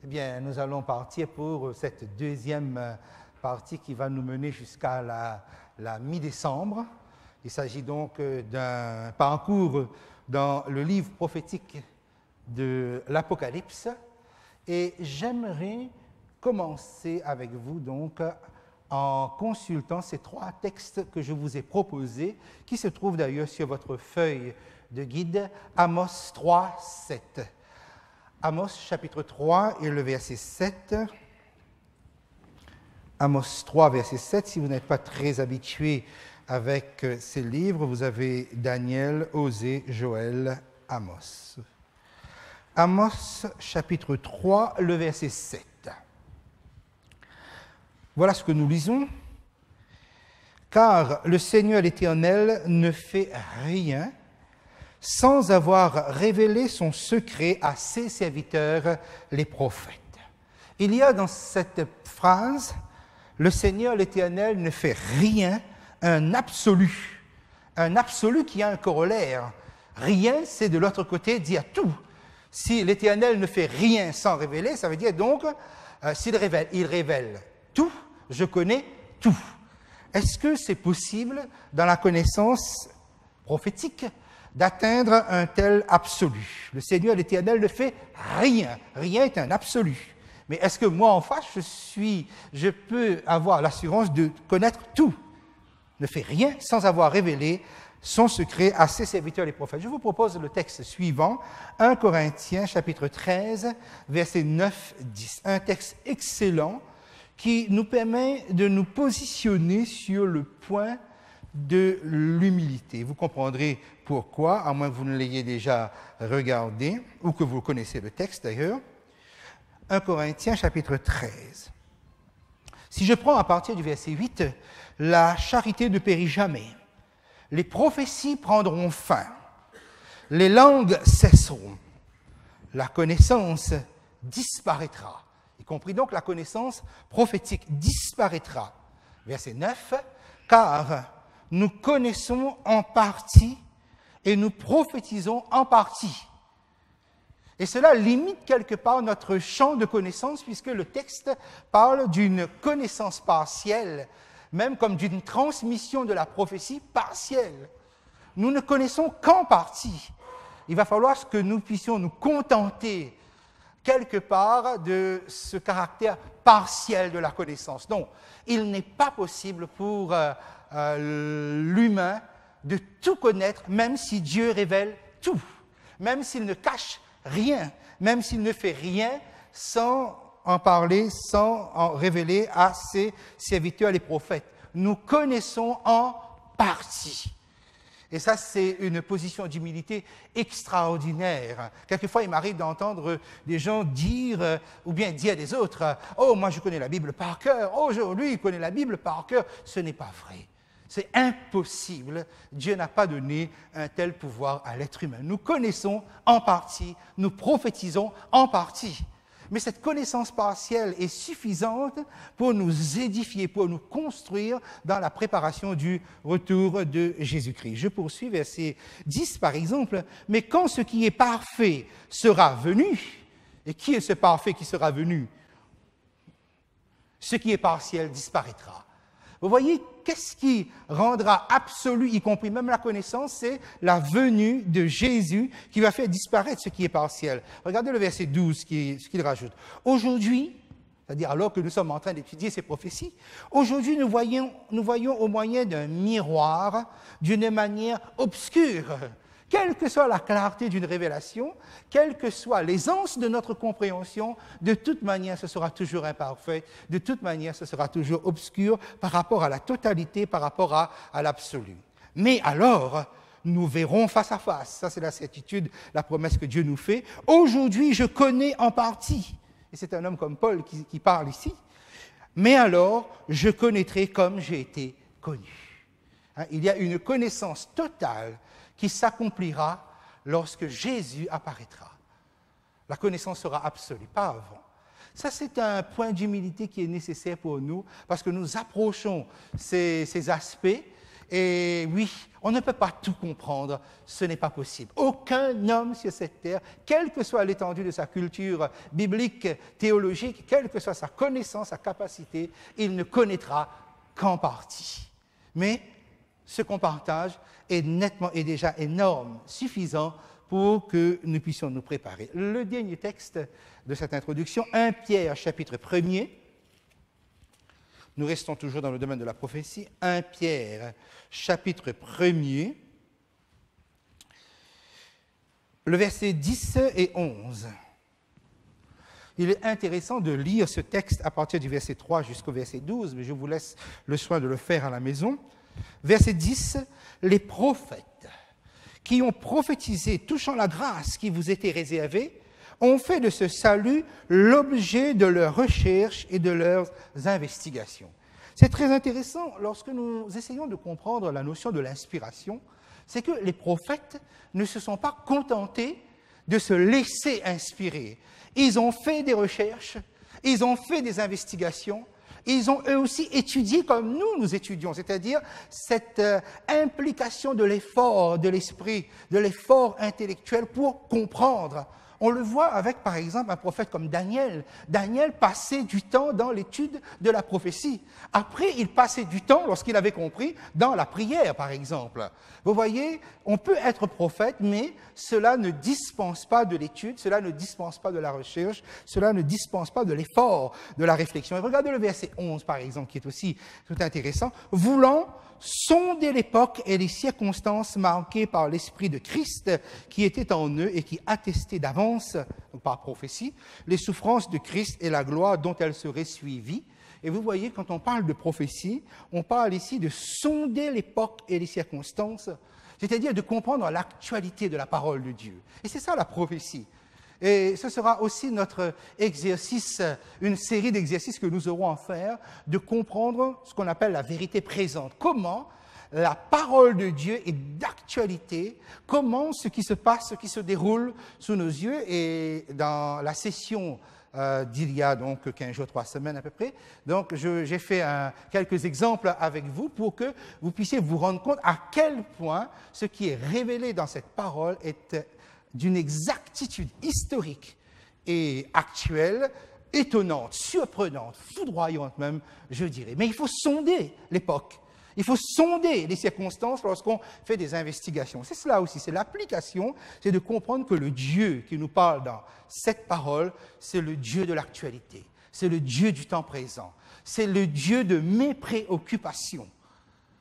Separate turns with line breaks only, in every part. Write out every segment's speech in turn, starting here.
Eh bien, nous allons partir pour cette deuxième partie qui va nous mener jusqu'à la mi-décembre. Il s'agit donc d'un parcours dans le livre prophétique de l'Apocalypse. Et j'aimerais commencer avec vous donc en consultant ces trois textes que je vous ai proposés, qui se trouvent d'ailleurs sur votre feuille de guide, Amos 3, 7. Amos chapitre 3 et le verset 7. Amos 3, verset 7. Si vous n'êtes pas très habitué avec ces livres, vous avez Daniel, Osée, Joël, Amos. Amos chapitre 3, le verset 7. Voilà ce que nous lisons. Car le Seigneur l'Éternel ne fait rien sans avoir révélé son secret à ses serviteurs, les prophètes. Il y a dans cette phrase, le Seigneur l'Éternel ne fait rien, un absolu qui a un corollaire. Rien, c'est de l'autre côté dire tout. Si l'Éternel ne fait rien sans révéler, ça veut dire donc, s'il révèle, il révèle tout, je connais tout. Est-ce que c'est possible dans la connaissance prophétique d'atteindre un tel absolu? Le Seigneur l'Éternel ne fait rien. Rien est un absolu. Mais est-ce que moi, en face, je peux avoir l'assurance de connaître tout? Ne fait rien sans avoir révélé son secret à ses serviteurs les prophètes. Je vous propose le texte suivant, 1 Corinthiens chapitre 13, versets 9-10. Un texte excellent qui nous permet de nous positionner sur le point de l'humilité. Vous comprendrez pourquoi, à moins que vous ne l'ayez déjà regardé, ou que vous connaissez le texte d'ailleurs. 1 Corinthiens chapitre 13. Si je prends à partir du verset 8, la charité ne périt jamais. Les prophéties prendront fin. Les langues cesseront. La connaissance disparaîtra. Y compris donc la connaissance prophétique disparaîtra. Verset 9. Car nous connaissons en partie et nous prophétisons en partie. Et cela limite quelque part notre champ de connaissance puisque le texte parle d'une connaissance partielle, même comme d'une transmission de la prophétie partielle. Nous ne connaissons qu'en partie. Il va falloir que nous puissions nous contenter quelque part de ce caractère partiel de la connaissance. Donc, il n'est pas possible pour l'humain de tout connaître, même si Dieu révèle tout, même s'il ne cache rien, même s'il ne fait rien sans en parler, sans en révéler à ses serviteurs les prophètes. Nous connaissons en partie. Et ça, c'est une position d'humilité extraordinaire. Quelquefois, il m'arrive d'entendre des gens dire, ou bien dire des autres, « Oh, moi, je connais la Bible par cœur. Oh, lui, il connaît la Bible par cœur. » Ce n'est pas vrai. C'est impossible. Dieu n'a pas donné un tel pouvoir à l'être humain. Nous connaissons en partie, nous prophétisons en partie. Mais cette connaissance partielle est suffisante pour nous édifier, pour nous construire dans la préparation du retour de Jésus-Christ. Je poursuis verset 10 par exemple. « Mais quand ce qui est parfait sera venu, et qui est ce parfait qui sera venu? Ce qui est partiel disparaîtra. » Vous voyez, qu'est-ce qui rendra absolu, y compris même la connaissance, c'est la venue de Jésus qui va faire disparaître ce qui est partiel. Regardez le verset 12, ce qu'il rajoute. Aujourd'hui, c'est-à-dire alors que nous sommes en train d'étudier ces prophéties, aujourd'hui nous voyons au moyen d'un miroir, d'une manière obscure. Quelle que soit la clarté d'une révélation, quelle que soit l'aisance de notre compréhension, de toute manière, ce sera toujours imparfait, de toute manière, ce sera toujours obscur par rapport à la totalité, par rapport à l'absolu. Mais alors, nous verrons face à face. Ça, c'est la certitude, la promesse que Dieu nous fait. Aujourd'hui, je connais en partie. Et c'est un homme comme Paul qui parle ici. Mais alors, je connaîtrai comme j'ai été connu. Il y a une connaissance totale qui s'accomplira lorsque Jésus apparaîtra. La connaissance sera absolue, pas avant. Ça, c'est un point d'humilité qui est nécessaire pour nous, parce que nous approchons ces aspects Et oui, on ne peut pas tout comprendre, ce n'est pas possible. Aucun homme sur cette terre, quelle que soit l'étendue de sa culture biblique, théologique, quelle que soit sa connaissance, sa capacité, il ne connaîtra qu'en partie. Mais ce qu'on partage est nettement et déjà énorme, suffisant pour que nous puissions nous préparer. Le dernier texte de cette introduction, 1 Pierre, chapitre 1er. Nous restons toujours dans le domaine de la prophétie. 1 Pierre, chapitre 1er, le verset 10 et 11. Il est intéressant de lire ce texte à partir du verset 3 jusqu'au verset 12, mais je vous laisse le soin de le faire à la maison. Verset 10, les prophètes qui ont prophétisé touchant la grâce qui vous était réservée ont fait de ce salut l'objet de leurs recherches et de leurs investigations. C'est très intéressant lorsque nous essayons de comprendre la notion de l'inspiration, c'est que les prophètes ne se sont pas contentés de se laisser inspirer. Ils ont fait des recherches, ils ont fait des investigations, ils ont eux aussi étudié comme nous étudions, c'est-à-dire cette implication de l'effort de l'esprit, de l'effort intellectuel pour comprendre. On le voit avec, par exemple, un prophète comme Daniel. Daniel passait du temps dans l'étude de la prophétie. Après, il passait du temps, lorsqu'il avait compris, dans la prière, par exemple. Vous voyez, on peut être prophète, mais cela ne dispense pas de l'étude, cela ne dispense pas de la recherche, cela ne dispense pas de l'effort, de la réflexion. Et regardez le verset 11, par exemple, qui est aussi tout intéressant. Voulant sonder l'époque et les circonstances marquées par l'Esprit de Christ qui était en eux et qui attestait d'avance, par prophétie, les souffrances de Christ et la gloire dont elles seraient suivies. Et vous voyez, quand on parle de prophétie, on parle ici de sonder l'époque et les circonstances, c'est-à-dire de comprendre l'actualité de la parole de Dieu. Et c'est ça la prophétie. Et ce sera aussi notre exercice, une série d'exercices que nous aurons à faire, de comprendre ce qu'on appelle la vérité présente. Comment la parole de Dieu est d'actualité, comment ce qui se passe, ce qui se déroule sous nos yeux. Et dans la session d'il y a donc 15 jours, 3 semaines à peu près, donc j'ai fait quelques exemples avec vous pour que vous puissiez vous rendre compte à quel point ce qui est révélé dans cette parole est d'une exactitude historique et actuelle, étonnante, surprenante, foudroyante même, je dirais. Mais il faut sonder l'époque, il faut sonder les circonstances lorsqu'on fait des investigations. C'est cela aussi, c'est l'application, c'est de comprendre que le Dieu qui nous parle dans cette parole, c'est le Dieu de l'actualité, c'est le Dieu du temps présent, c'est le Dieu de mes préoccupations.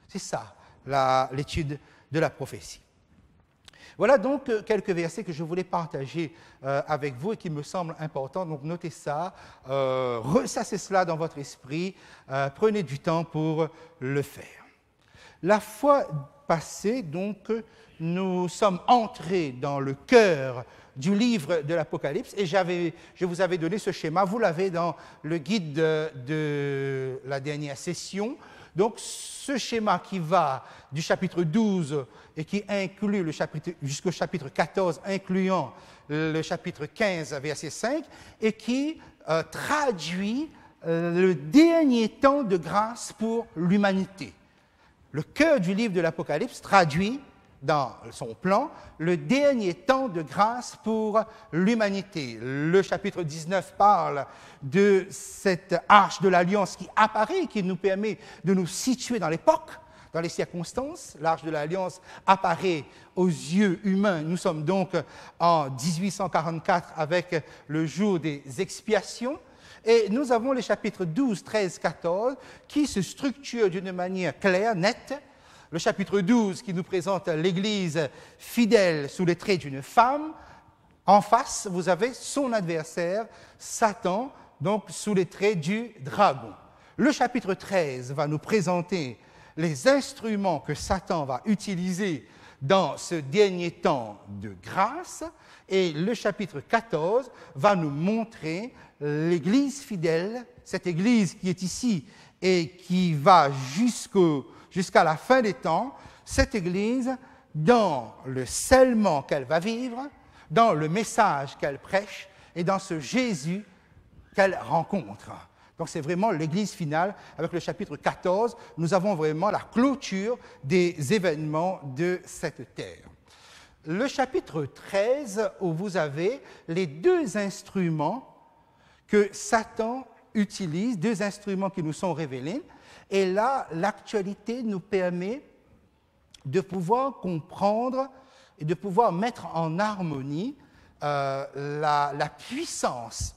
C'est ça, l'étude de la prophétie. Voilà donc quelques versets que je voulais partager avec vous et qui me semblent importants. Donc notez ça, ressassez cela dans votre esprit, prenez du temps pour le faire. La fois passée, donc, nous sommes entrés dans le cœur du livre de l'Apocalypse et je vous avais donné ce schéma, vous l'avez dans le guide de la dernière session. Donc, ce schéma qui va du chapitre 12 et qui inclut le chapitre jusqu'au chapitre 14, incluant le chapitre 15, verset 5, et qui traduit le dernier temps de grâce pour l'humanité. Le cœur du livre de l'Apocalypse traduit dans son plan le dernier temps de grâce pour l'humanité. Le chapitre 19 parle de cette arche de l'Alliance qui apparaît, qui nous permet de nous situer dans l'époque, dans les circonstances. L'arche de l'Alliance apparaît aux yeux humains. Nous sommes donc en 1844 avec le jour des expiations. Et nous avons les chapitres 12, 13, 14 qui se structurent d'une manière claire, nette. Le chapitre 12 qui nous présente l'Église fidèle sous les traits d'une femme. En face, vous avez son adversaire, Satan, donc sous les traits du dragon. Le chapitre 13 va nous présenter les instruments que Satan va utiliser dans ce dernier temps de grâce. Et le chapitre 14 va nous montrer l'Église fidèle, cette Église qui est ici et qui va jusqu'à la fin des temps, cette Église, dans le scellement qu'elle va vivre, dans le message qu'elle prêche et dans ce Jésus qu'elle rencontre. Donc c'est vraiment l'Église finale. Avec le chapitre 14, nous avons vraiment la clôture des événements de cette terre. Le chapitre 13, où vous avez les deux instruments que Satan utilise, deux instruments qui nous sont révélés. Et là, l'actualité nous permet de pouvoir comprendre et de pouvoir mettre en harmonie la puissance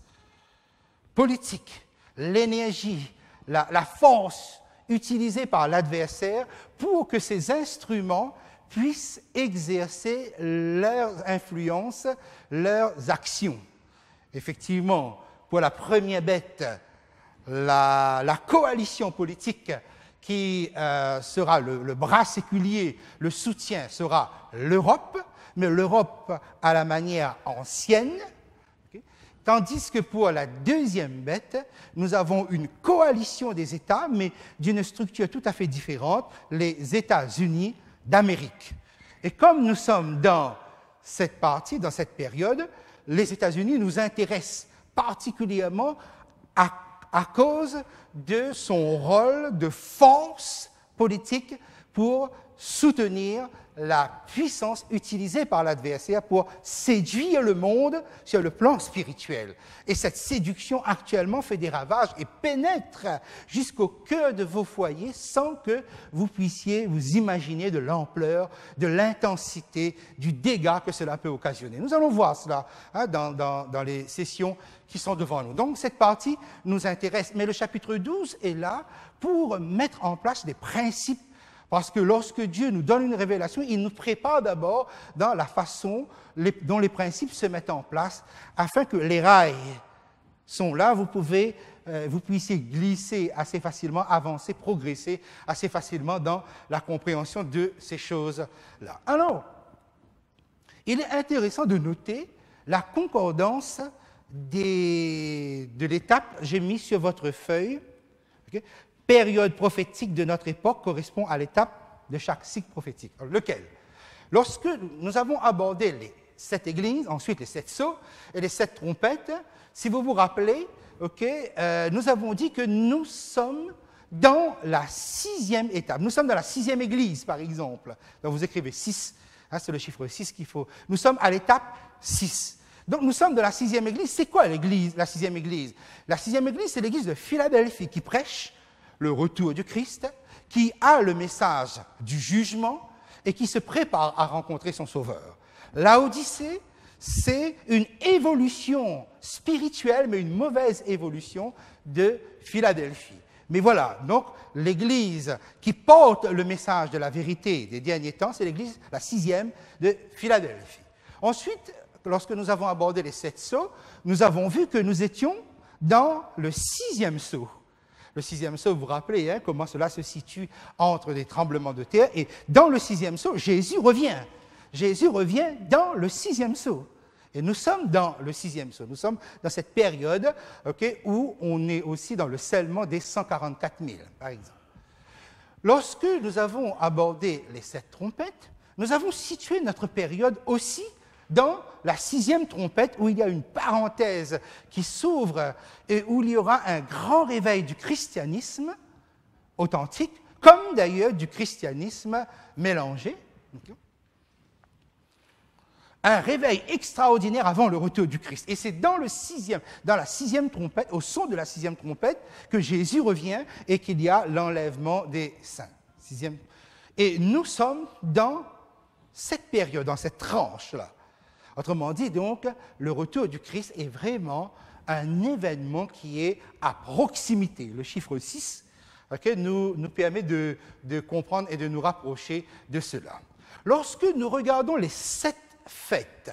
politique, l'énergie, la force utilisée par l'adversaire pour que ces instruments puissent exercer leurs influences, leurs actions. Effectivement, pour la première bête, la coalition politique qui sera le bras séculier, le soutien sera l'Europe, mais l'Europe à la manière ancienne, okay? Tandis que pour la deuxième bête, nous avons une coalition des États, mais d'une structure tout à fait différente, les États-Unis d'Amérique. Et comme nous sommes dans cette partie, dans cette période, les États-Unis nous intéressent particulièrement à cause de son rôle de force politique pour soutenir la puissance utilisée par l'adversaire pour séduire le monde sur le plan spirituel. Et cette séduction actuellement fait des ravages et pénètre jusqu'au cœur de vos foyers sans que vous puissiez vous imaginer de l'ampleur, de l'intensité, du dégât que cela peut occasionner. Nous allons voir cela dans les sessions qui sont devant nous. Donc cette partie nous intéresse, mais le chapitre 12 est là pour mettre en place des principes. Parce que lorsque Dieu nous donne une révélation, il nous prépare d'abord dans la façon dont les principes se mettent en place, afin que les rails sont là, vous puissiez glisser assez facilement, avancer, progresser assez facilement dans la compréhension de ces choses-là. Alors, il est intéressant de noter la concordance de l'étape, j'ai mis sur votre feuille, okay? Période prophétique de notre époque correspond à l'étape de chaque cycle prophétique. Alors, lequel? Lorsque nous avons abordé les 7 églises, ensuite les 7 sceaux et les 7 trompettes, si vous vous rappelez, nous avons dit que nous sommes dans la 6e étape. Nous sommes dans la 6e église, par exemple. Donc vous écrivez 6, c'est le chiffre 6 qu'il faut. Nous sommes à l'étape 6. Donc nous sommes dans la 6e église. C'est quoi l'église, la 6e église? La 6e église, c'est l'église de Philadelphie qui prêche le retour du Christ, qui a le message du jugement et qui se prépare à rencontrer son Sauveur. Laodicée, c'est une évolution spirituelle, mais une mauvaise évolution de Philadelphie. Mais voilà, donc l'église qui porte le message de la vérité des derniers temps, c'est l'église, la 6e de Philadelphie. Ensuite, lorsque nous avons abordé les 7 sceaux, nous avons vu que nous étions dans le 6e sceau. Le 6e sceau, vous vous rappelez comment cela se situe entre des tremblements de terre. Et dans le 6e sceau, Jésus revient. Jésus revient dans le 6e sceau. Et nous sommes dans le 6e sceau. Nous sommes dans cette période où on est aussi dans le scellement des 144 000, par exemple. Lorsque nous avons abordé les 7 trompettes, nous avons situé notre période aussi dans la 6e trompette, où il y a une parenthèse qui s'ouvre et où il y aura un grand réveil du christianisme authentique, comme d'ailleurs du christianisme mélangé. Un réveil extraordinaire avant le retour du Christ. Et c'est dans la 6e trompette, au son de la 6e trompette, que Jésus revient et qu'il y a l'enlèvement des saints. 6e. Et nous sommes dans cette période, dans cette tranche-là. Autrement dit, donc, le retour du Christ est vraiment un événement qui est à proximité. Le chiffre 6 nous permet de comprendre et de nous rapprocher de cela. Lorsque nous regardons les 7 fêtes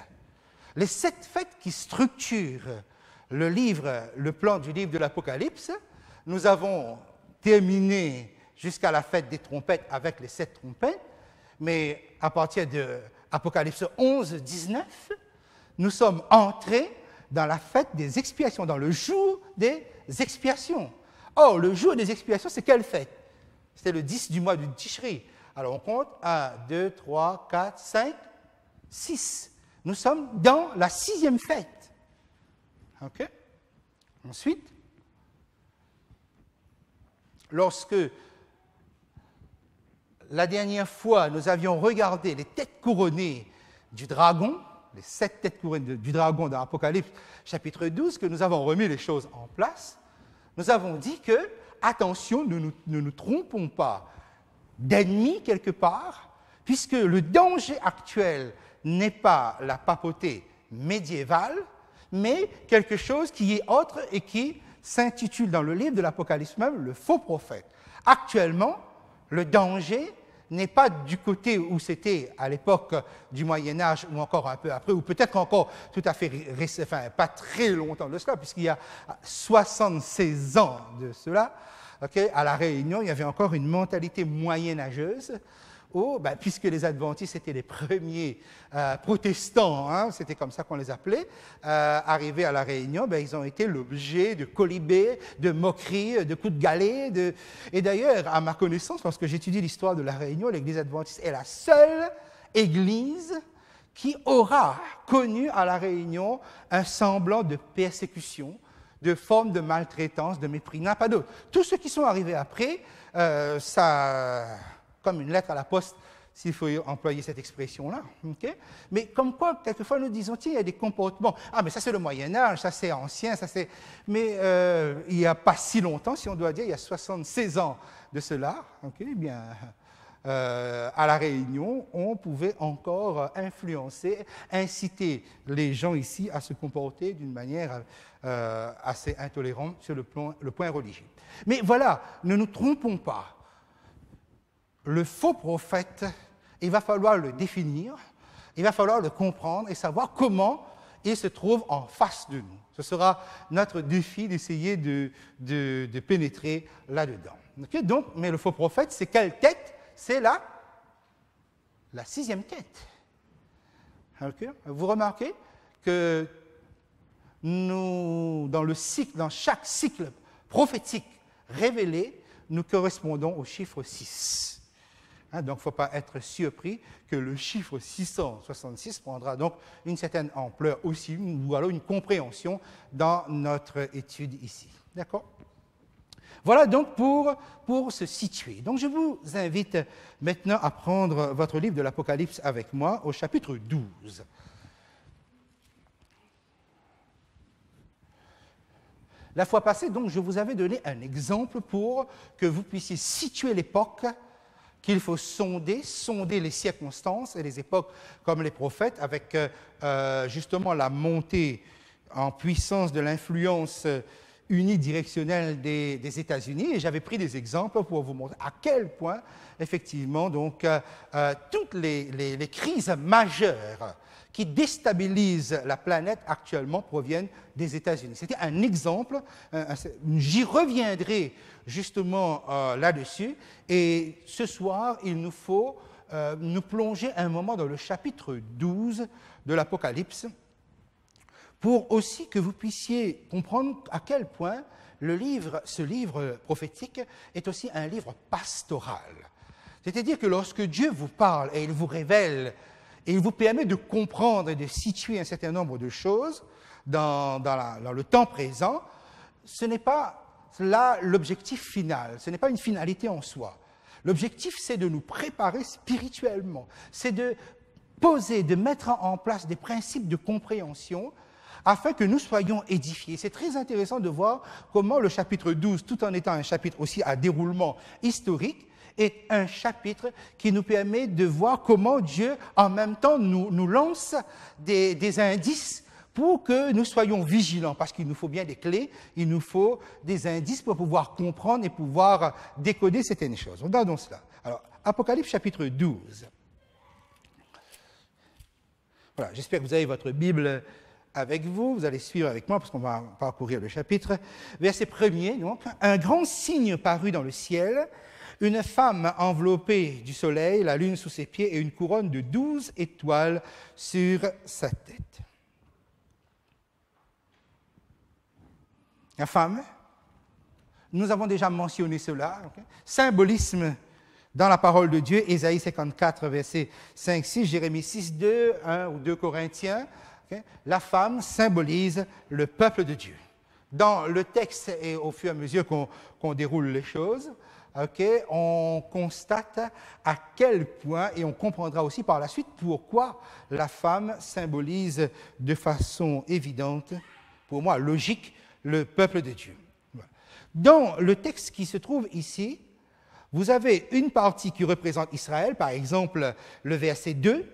qui structurent le plan du livre de l'Apocalypse, nous avons terminé jusqu'à la fête des trompettes avec les 7 trompettes, mais à partir de Apocalypse 11, 19, nous sommes entrés dans la fête des expiations, dans le jour des expiations. Or, le jour des expiations, c'est quelle fête? C'était le 10 du mois du Tishri. Alors, on compte 1, 2, 3, 4, 5, 6. Nous sommes dans la 6e fête. OK? Ensuite, lorsque la dernière fois nous avions regardé les têtes couronnées du dragon, les 7 têtes couronnées du dragon dans Apocalypse chapitre 12, que nous avons remis les choses en place, nous avons dit que, attention, ne nous trompons pas d'ennemis quelque part, puisque le danger actuel n'est pas la papauté médiévale, mais quelque chose qui est autre et qui s'intitule dans le livre de l'Apocalypse même le faux prophète. Actuellement, le danger n'est pas du côté où c'était à l'époque du Moyen-Âge ou encore un peu après, ou peut-être encore tout à fait, pas très longtemps de cela, puisqu'il y a 76 ans de cela, à La Réunion, il y avait encore une mentalité moyenâgeuse, où, puisque les adventistes étaient les premiers protestants, c'était comme ça qu'on les appelait, arrivés à La Réunion, ils ont été l'objet de colibés, de moqueries, de coups de galet. Et d'ailleurs, à ma connaissance, lorsque j'étudie l'histoire de La Réunion, l'Église adventiste est la seule Église qui aura connu à La Réunion un semblant de persécution, de forme de maltraitance, de mépris. Il n'y en a pas d'autre. Tous ceux qui sont arrivés après, ça... comme une lettre à la poste, s'il faut employer cette expression-là. Okay? Mais comme quoi, quelquefois, nous disons, tiens, il y a des comportements. Ah, mais ça, c'est le Moyen-Âge, ça, c'est ancien, ça, c'est... Mais il n'y a pas si longtemps, si on doit dire, il y a 76 ans de cela, eh bien, à La Réunion, on pouvait encore influencer, inciter les gens ici à se comporter d'une manière assez intolérante sur le point religieux. Mais voilà, ne nous trompons pas. Le faux prophète, il va falloir le définir, il va falloir le comprendre et savoir comment il se trouve en face de nous. Ce sera notre défi d'essayer de pénétrer là-dedans. Okay? Donc, mais le faux prophète, c'est quelle tête? C'est la 6e tête. Okay? Vous remarquez que nous, dans chaque cycle prophétique révélé, nous correspondons au chiffre 6. Donc, il ne faut pas être surpris que le chiffre 666 prendra donc une certaine ampleur aussi, ou alors une compréhension dans notre étude ici. D'accord? Voilà donc pour se situer. Donc, je vous invite maintenant à prendre votre livre de l'Apocalypse avec moi au chapitre 12. La fois passée, donc, je vous avais donné un exemple pour que vous puissiez situer l'époque qu'il faut sonder les circonstances et les époques comme les prophètes, avec justement la montée en puissance de l'influence unidirectionnelle des États-Unis. Et j'avais pris des exemples pour vous montrer à quel point, effectivement, donc, toutes les crises majeures qui déstabilisent la planète actuellement proviennent des États-Unis. C'était un exemple, j'y reviendrai justement là-dessus, et ce soir, il nous faut nous plonger un moment dans le chapitre 12 de l'Apocalypse, pour aussi que vous puissiez comprendre à quel point ce livre prophétique est aussi un livre pastoral. C'est-à-dire que lorsque Dieu vous parle et il vous révèle et il vous permet de comprendre et de situer un certain nombre de choses dans le temps présent, ce n'est pas là l'objectif final, ce n'est pas une finalité en soi. L'objectif, c'est de nous préparer spirituellement, c'est de poser, de mettre en place des principes de compréhension afin que nous soyons édifiés. C'est très intéressant de voir comment le chapitre 12, tout en étant un chapitre aussi à déroulement historique, est un chapitre qui nous permet de voir comment Dieu, en même temps, nous lance des indices pour que nous soyons vigilants, parce qu'il nous faut bien des clés, il nous faut des indices pour pouvoir comprendre et pouvoir décoder certaines choses. Regardons cela. Alors, Apocalypse chapitre 12. Voilà, j'espère que vous avez votre Bible avec vous, vous allez suivre avec moi, parce qu'on va parcourir le chapitre. Verset 1er, donc, un grand signe parut dans le ciel, une femme enveloppée du soleil, la lune sous ses pieds et une couronne de 12 étoiles sur sa tête. La femme, nous avons déjà mentionné cela, symbolisme dans la parole de Dieu, Ésaïe 54, versets 5, 6, Jérémie 6, 2, 1 ou 2 Corinthiens. La femme symbolise le peuple de Dieu. dans le texte et au fur et à mesure qu'on déroule les choses, on constate à quel point, et on comprendra aussi par la suite pourquoi la femme symbolise de façon évidente, pour moi logique, le peuple de Dieu. Dans le texte qui se trouve ici, vous avez une partie qui représente Israël, par exemple le verset 2.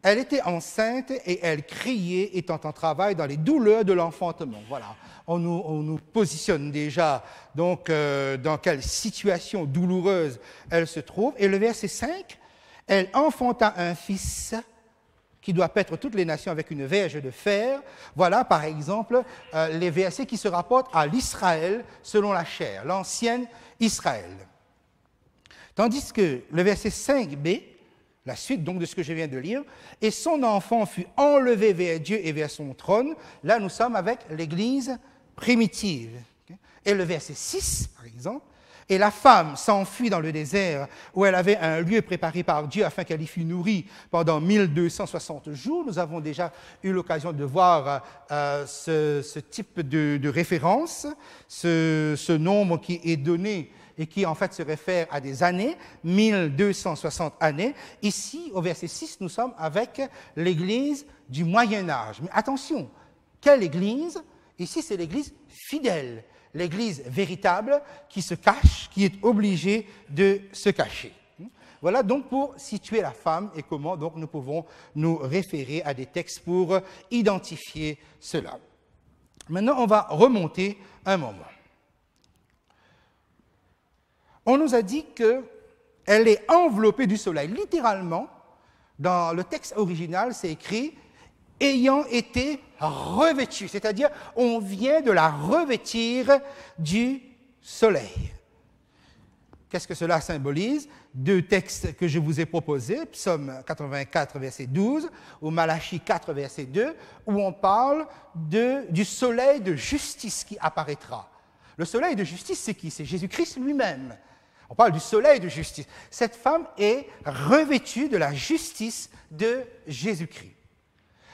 Elle était enceinte et elle criait, étant en travail dans les douleurs de l'enfantement. Voilà, on nous positionne déjà donc dans quelle situation douloureuse elle se trouve. Et le verset 5, elle enfanta un fils qui doit paître toutes les nations avec une verge de fer. Voilà, par exemple, les versets qui se rapportent à l'Israël selon la chair, l'ancienne Israël. Tandis que le verset 5b, la suite donc de ce que je viens de lire, « Et son enfant fut enlevé vers Dieu et vers son trône », là nous sommes avec l'Église primitive. Et le verset 6, par exemple, « Et la femme s'enfuit dans le désert où elle avait un lieu préparé par Dieu afin qu'elle y fût nourrie pendant 1260 jours. » Nous avons déjà eu l'occasion de voir ce type de référence, ce nombre qui est donné et qui en fait se réfère à des années, 1260 années. Ici, au verset 6, nous sommes avec l'Église du Moyen-Âge. Mais attention, quelle Église? Ici, c'est l'Église fidèle, l'Église véritable qui se cache, qui est obligée de se cacher. Voilà donc pour situer la femme et comment donc nous pouvons nous référer à des textes pour identifier cela. Maintenant, on va remonter un moment. On nous a dit qu'elle est enveloppée du soleil. Littéralement, dans le texte original, c'est écrit « ayant été revêtue », c'est-à-dire on vient de la revêtir du soleil. Qu'est-ce que cela symbolise? Deux textes que je vous ai proposés, Psaume 84, verset 12, ou Malachie 4, verset 2, où on parle du soleil de justice qui apparaîtra. Le soleil de justice, c'est qui? C'est Jésus-Christ lui-même. On parle du soleil de justice. Cette femme est revêtue de la justice de Jésus-Christ.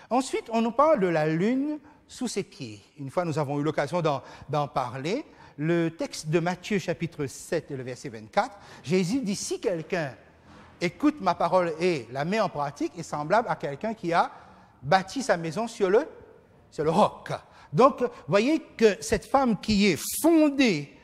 Ensuite, on nous parle de la lune sous ses pieds. Une fois, nous avons eu l'occasion d'en parler. Le texte de Matthieu, chapitre 7, et le verset 24, Jésus dit « Si quelqu'un écoute ma parole et la met en pratique, est semblable à quelqu'un qui a bâti sa maison sur le roc. » Donc, voyez que cette femme qui est fondée,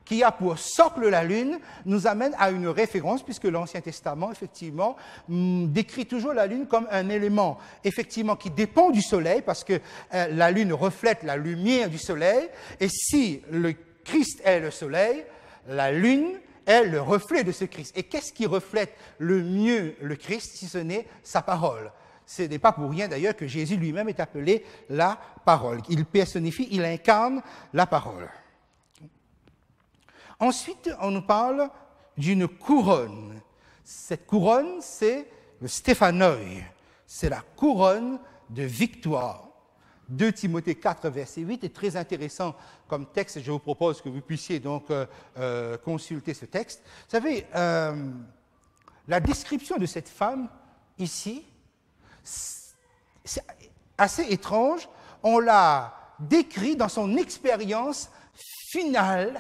qui a pour socle la lune, nous amène à une référence, puisque l'Ancien Testament, effectivement, décrit toujours la lune comme un élément, effectivement, qui dépend du soleil, parce que la lune reflète la lumière du soleil, et si le Christ est le soleil, la lune est le reflet de ce Christ. Et qu'est-ce qui reflète le mieux le Christ, si ce n'est sa parole? Ce n'est pas pour rien, d'ailleurs, que Jésus lui-même est appelé la parole. Il personnifie, il incarne la parole. Ensuite, on nous parle d'une couronne. Cette couronne, c'est le stéphanoi. C'est la couronne de victoire. 2 Timothée 4, verset 8 est très intéressant comme texte. Je vous propose que vous puissiez donc consulter ce texte. Vous savez, la description de cette femme, ici, c'est assez étrange. On l'a décrit dans son expérience finale.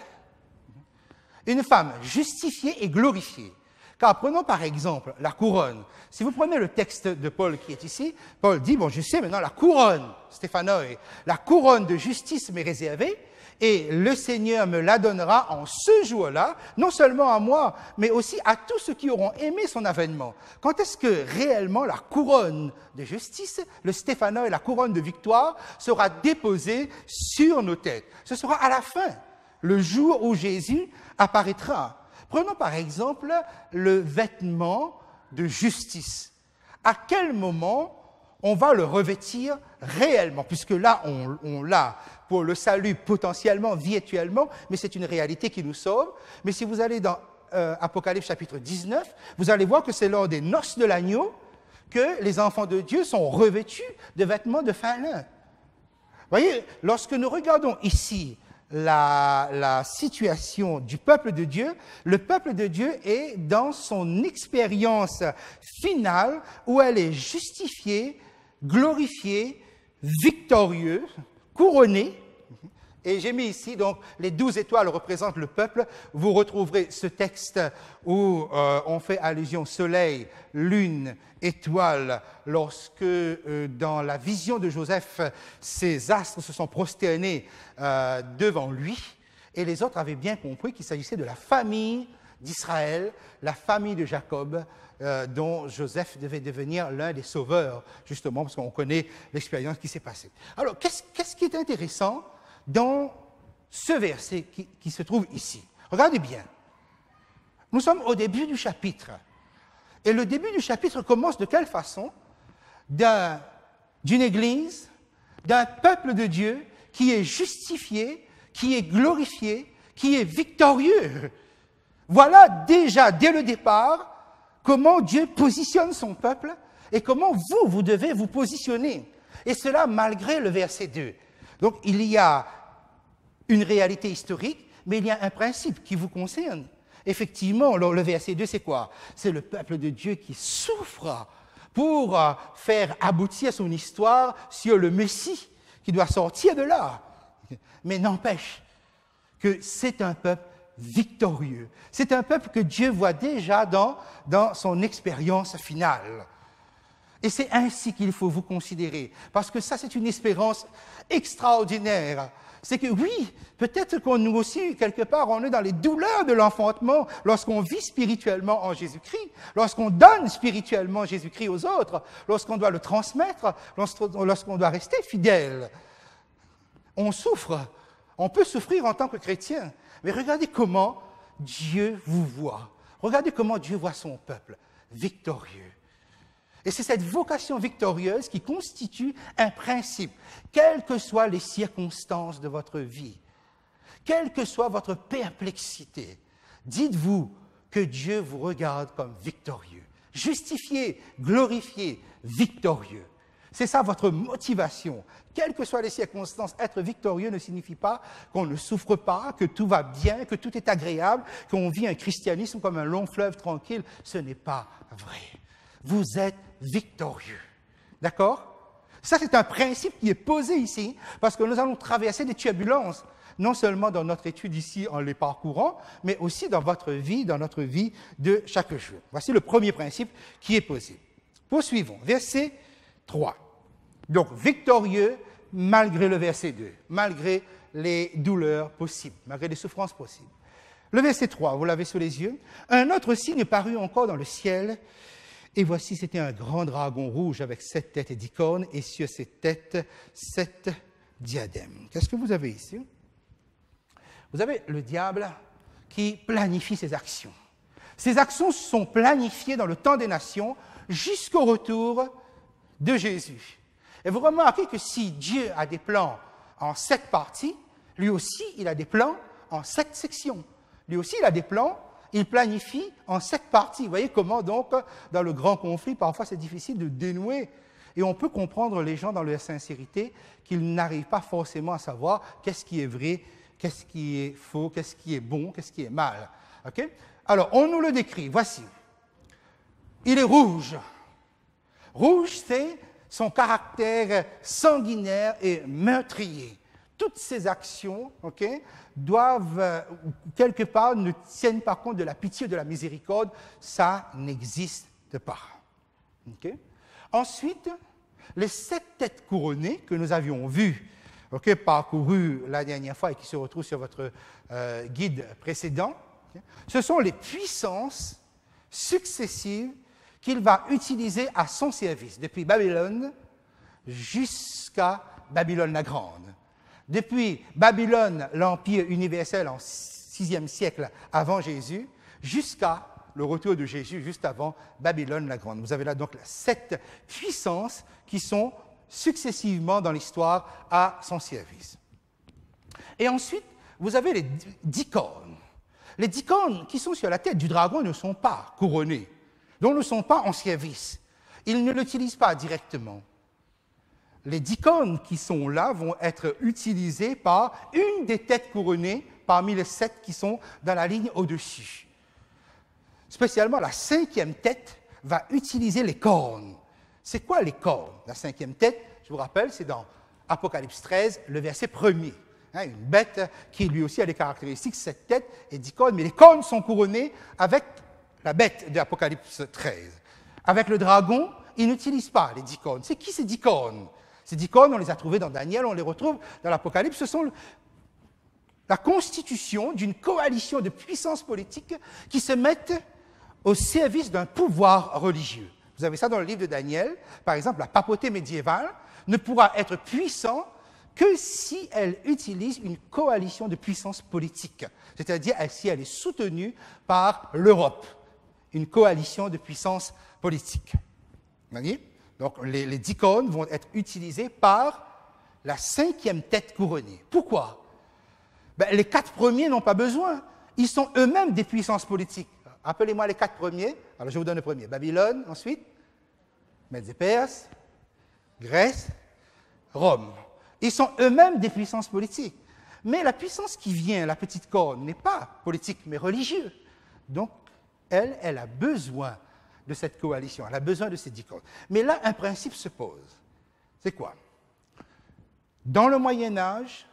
Une femme justifiée et glorifiée. Car prenons par exemple la couronne. Si vous prenez le texte de Paul qui est ici, Paul dit, bon, je sais maintenant, la couronne, stéphanoi, la couronne de justice m'est réservée, et le Seigneur me la donnera en ce jour-là, non seulement à moi, mais aussi à tous ceux qui auront aimé son avènement. Quand est-ce que réellement la couronne de justice, le stéphanoi, la couronne de victoire, sera déposée sur nos têtes? Ce sera à la fin, le jour où Jésus apparaîtra. Prenons par exemple le vêtement de justice. À quel moment on va le revêtir réellement? Puisque là, on l'a pour le salut potentiellement, virtuellement, mais c'est une réalité qui nous sauve. Mais si vous allez dans Apocalypse chapitre 19, vous allez voir que c'est lors des noces de l'agneau que les enfants de Dieu sont revêtus de vêtements de fin lin. Vous voyez, lorsque nous regardons ici la situation du peuple de Dieu, le peuple de Dieu est dans son expérience finale où elle est justifiée, glorifiée, victorieuse, couronnée, Et j'ai mis ici, donc, les 12 étoiles représentent le peuple. Vous retrouverez ce texte où on fait allusion au soleil, lune, étoile, lorsque, dans la vision de Joseph, ces astres se sont prosternés devant lui. Et les autres avaient bien compris qu'il s'agissait de la famille d'Israël, la famille de Jacob, dont Joseph devait devenir l'un des sauveurs, justement, parce qu'on connaît l'expérience qui s'est passée. Alors, qu'est-ce qui est intéressant dans ce verset qui se trouve ici? Regardez bien. Nous sommes au début du chapitre. Et le début du chapitre commence de quelle façon? D'une église, d'un peuple de Dieu qui est justifié, qui est glorifié, qui est victorieux. Voilà déjà, dès le départ, comment Dieu positionne son peuple et comment vous devez vous positionner. Et cela malgré le verset 2. Donc, il y a une réalité historique, mais il y a un principe qui vous concerne. Effectivement, le verset 2, c'est quoi? C'est le peuple de Dieu qui souffre pour faire aboutir son histoire sur le Messie qui doit sortir de là. Mais n'empêche que c'est un peuple victorieux. C'est un peuple que Dieu voit déjà dans son expérience finale. Et c'est ainsi qu'il faut vous considérer, parce que ça, c'est une espérance extraordinaire. C'est que oui, peut-être qu'on nous aussi, quelque part, on est dans les douleurs de l'enfantement lorsqu'on vit spirituellement en Jésus-Christ, lorsqu'on donne spirituellement Jésus-Christ aux autres, lorsqu'on doit le transmettre, lorsqu'on doit rester fidèle. On souffre, on peut souffrir en tant que chrétien, mais regardez comment Dieu vous voit. Regardez comment Dieu voit son peuple, victorieux. Et c'est cette vocation victorieuse qui constitue un principe, quelles que soient les circonstances de votre vie, quelle que soit votre perplexité. Dites-vous que Dieu vous regarde comme victorieux, justifié, glorifié, victorieux. C'est ça votre motivation. Quelles que soient les circonstances, être victorieux ne signifie pas qu'on ne souffre pas, que tout va bien, que tout est agréable, qu'on vit un christianisme comme un long fleuve tranquille. Ce n'est pas vrai. Vous êtes victorieux. D'accord? Ça, c'est un principe qui est posé ici, parce que nous allons traverser des turbulences, non seulement dans notre étude ici en les parcourant, mais aussi dans votre vie, dans notre vie de chaque jour. Voici le premier principe qui est posé. Poursuivons. Verset 3. Donc, victorieux malgré le verset 2, malgré les douleurs possibles, malgré les souffrances possibles. Le verset 3, vous l'avez sous les yeux. Un autre signe parut encore dans le ciel, et voici, c'était un grand dragon rouge avec 7 têtes et 10 cornes, et sur ses têtes, 7 diadèmes. Qu'est-ce que vous avez ici? Vous avez le diable qui planifie ses actions. Ces actions sont planifiées dans le temps des nations jusqu'au retour de Jésus. Et vous remarquez que si Dieu a des plans en 7 parties, lui aussi, il a des plans en 7 sections. Lui aussi, il a des plans, il planifie en 7 parties. Vous voyez comment, donc, dans le grand conflit, parfois c'est difficile de dénouer. Et on peut comprendre les gens dans leur sincérité qu'ils n'arrivent pas forcément à savoir qu'est-ce qui est vrai, qu'est-ce qui est faux, qu'est-ce qui est bon, qu'est-ce qui est mal. Okay? Alors, on nous le décrit. Voici. Il est rouge. Rouge, c'est son caractère sanguinaire et meurtrier. Toutes ces actions, doivent, quelque part, ne tiennent pas compte de la pitié et de la miséricorde. Ça n'existe pas. Ensuite, les 7 têtes couronnées que nous avions vues, parcourues la dernière fois et qui se retrouvent sur votre guide précédent, ce sont les puissances successives qu'il va utiliser à son service, depuis Babylone jusqu'à Babylone la Grande. Depuis Babylone, l'Empire universel en 6e siècle avant Jésus, jusqu'à le retour de Jésus, juste avant Babylone la Grande. Vous avez là donc 7 puissances qui sont successivement dans l'histoire à son service. Et ensuite, vous avez les 10 cornes. Les 10 cornes qui sont sur la tête du dragon ne sont pas couronnées, donc ne sont pas en service. Ils ne l'utilisent pas directement. Les 10 cornes qui sont là vont être utilisées par une des têtes couronnées parmi les 7 qui sont dans la ligne au-dessus. Spécialement, la 5e tête va utiliser les cornes. C'est quoi les cornes? La 5e tête, je vous rappelle, c'est dans Apocalypse 13, le verset 1er. hein, une bête qui lui aussi a des caractéristiques, 7 têtes et 10 cornes, mais les cornes sont couronnées avec la bête de l'Apocalypse 13. Avec le dragon, il n'utilise pas les 10 cornes. C'est qui ces 10 cornes? Ces 10 cornes, on les a trouvées dans Daniel, on les retrouve dans l'Apocalypse. Ce sont la constitution d'une coalition de puissances politiques qui se mettent au service d'un pouvoir religieux. Vous avez ça dans le livre de Daniel. Par exemple, la papauté médiévale ne pourra être puissante que si elle utilise une coalition de puissances politiques, c'est-à-dire si elle est soutenue par l'Europe, une coalition de puissances politiques. Vous voyez? Donc, les 10 cornes vont être utilisées par la 5e tête couronnée. Pourquoi? Les 4 premiers n'ont pas besoin. Ils sont eux-mêmes des puissances politiques. Appelez-moi les 4 premiers. Alors, je vous donne le premier. Babylone, ensuite, Mèdes et Perses, Grèce, Rome. Ils sont eux-mêmes des puissances politiques. Mais la puissance qui vient, la petite corne, n'est pas politique, mais religieuse. Donc, elle a besoin de cette coalition, elle a besoin de ces 10 cornes. Mais là, un principe se pose. C'est quoi? Dans le Moyen-Âge,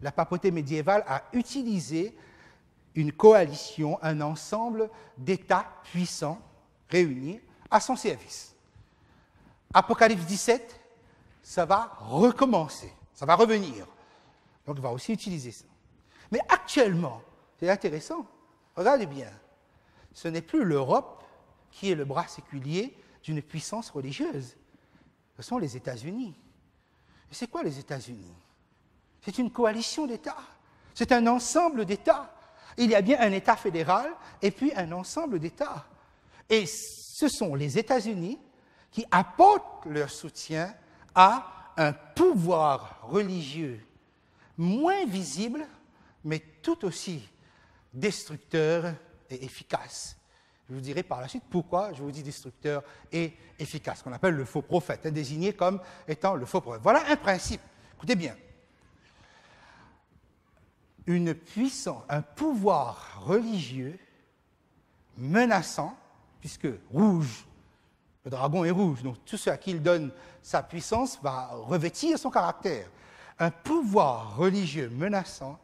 la papauté médiévale a utilisé une coalition, un ensemble d'États puissants réunis à son service. Apocalypse 17, ça va recommencer, ça va revenir. Donc, il va aussi utiliser ça. Mais actuellement, c'est intéressant, regardez bien, ce n'est plus l'Europe qui est le bras séculier d'une puissance religieuse. Ce sont les États-Unis. Et c'est quoi les États-Unis? C'est une coalition d'États. C'est un ensemble d'États. Il y a bien un État fédéral et puis un ensemble d'États. Et ce sont les États-Unis qui apportent leur soutien à un pouvoir religieux moins visible, mais tout aussi destructeur et efficace. Je vous dirai par la suite pourquoi je vous dis destructeur et efficace, qu'on appelle le faux prophète, désigné comme étant le faux prophète. Voilà un principe. Écoutez bien. Une puissance, un pouvoir religieux menaçant, puisque rouge, le dragon est rouge, donc tout ce à qui il donne sa puissance va revêtir son caractère. Un pouvoir religieux menaçant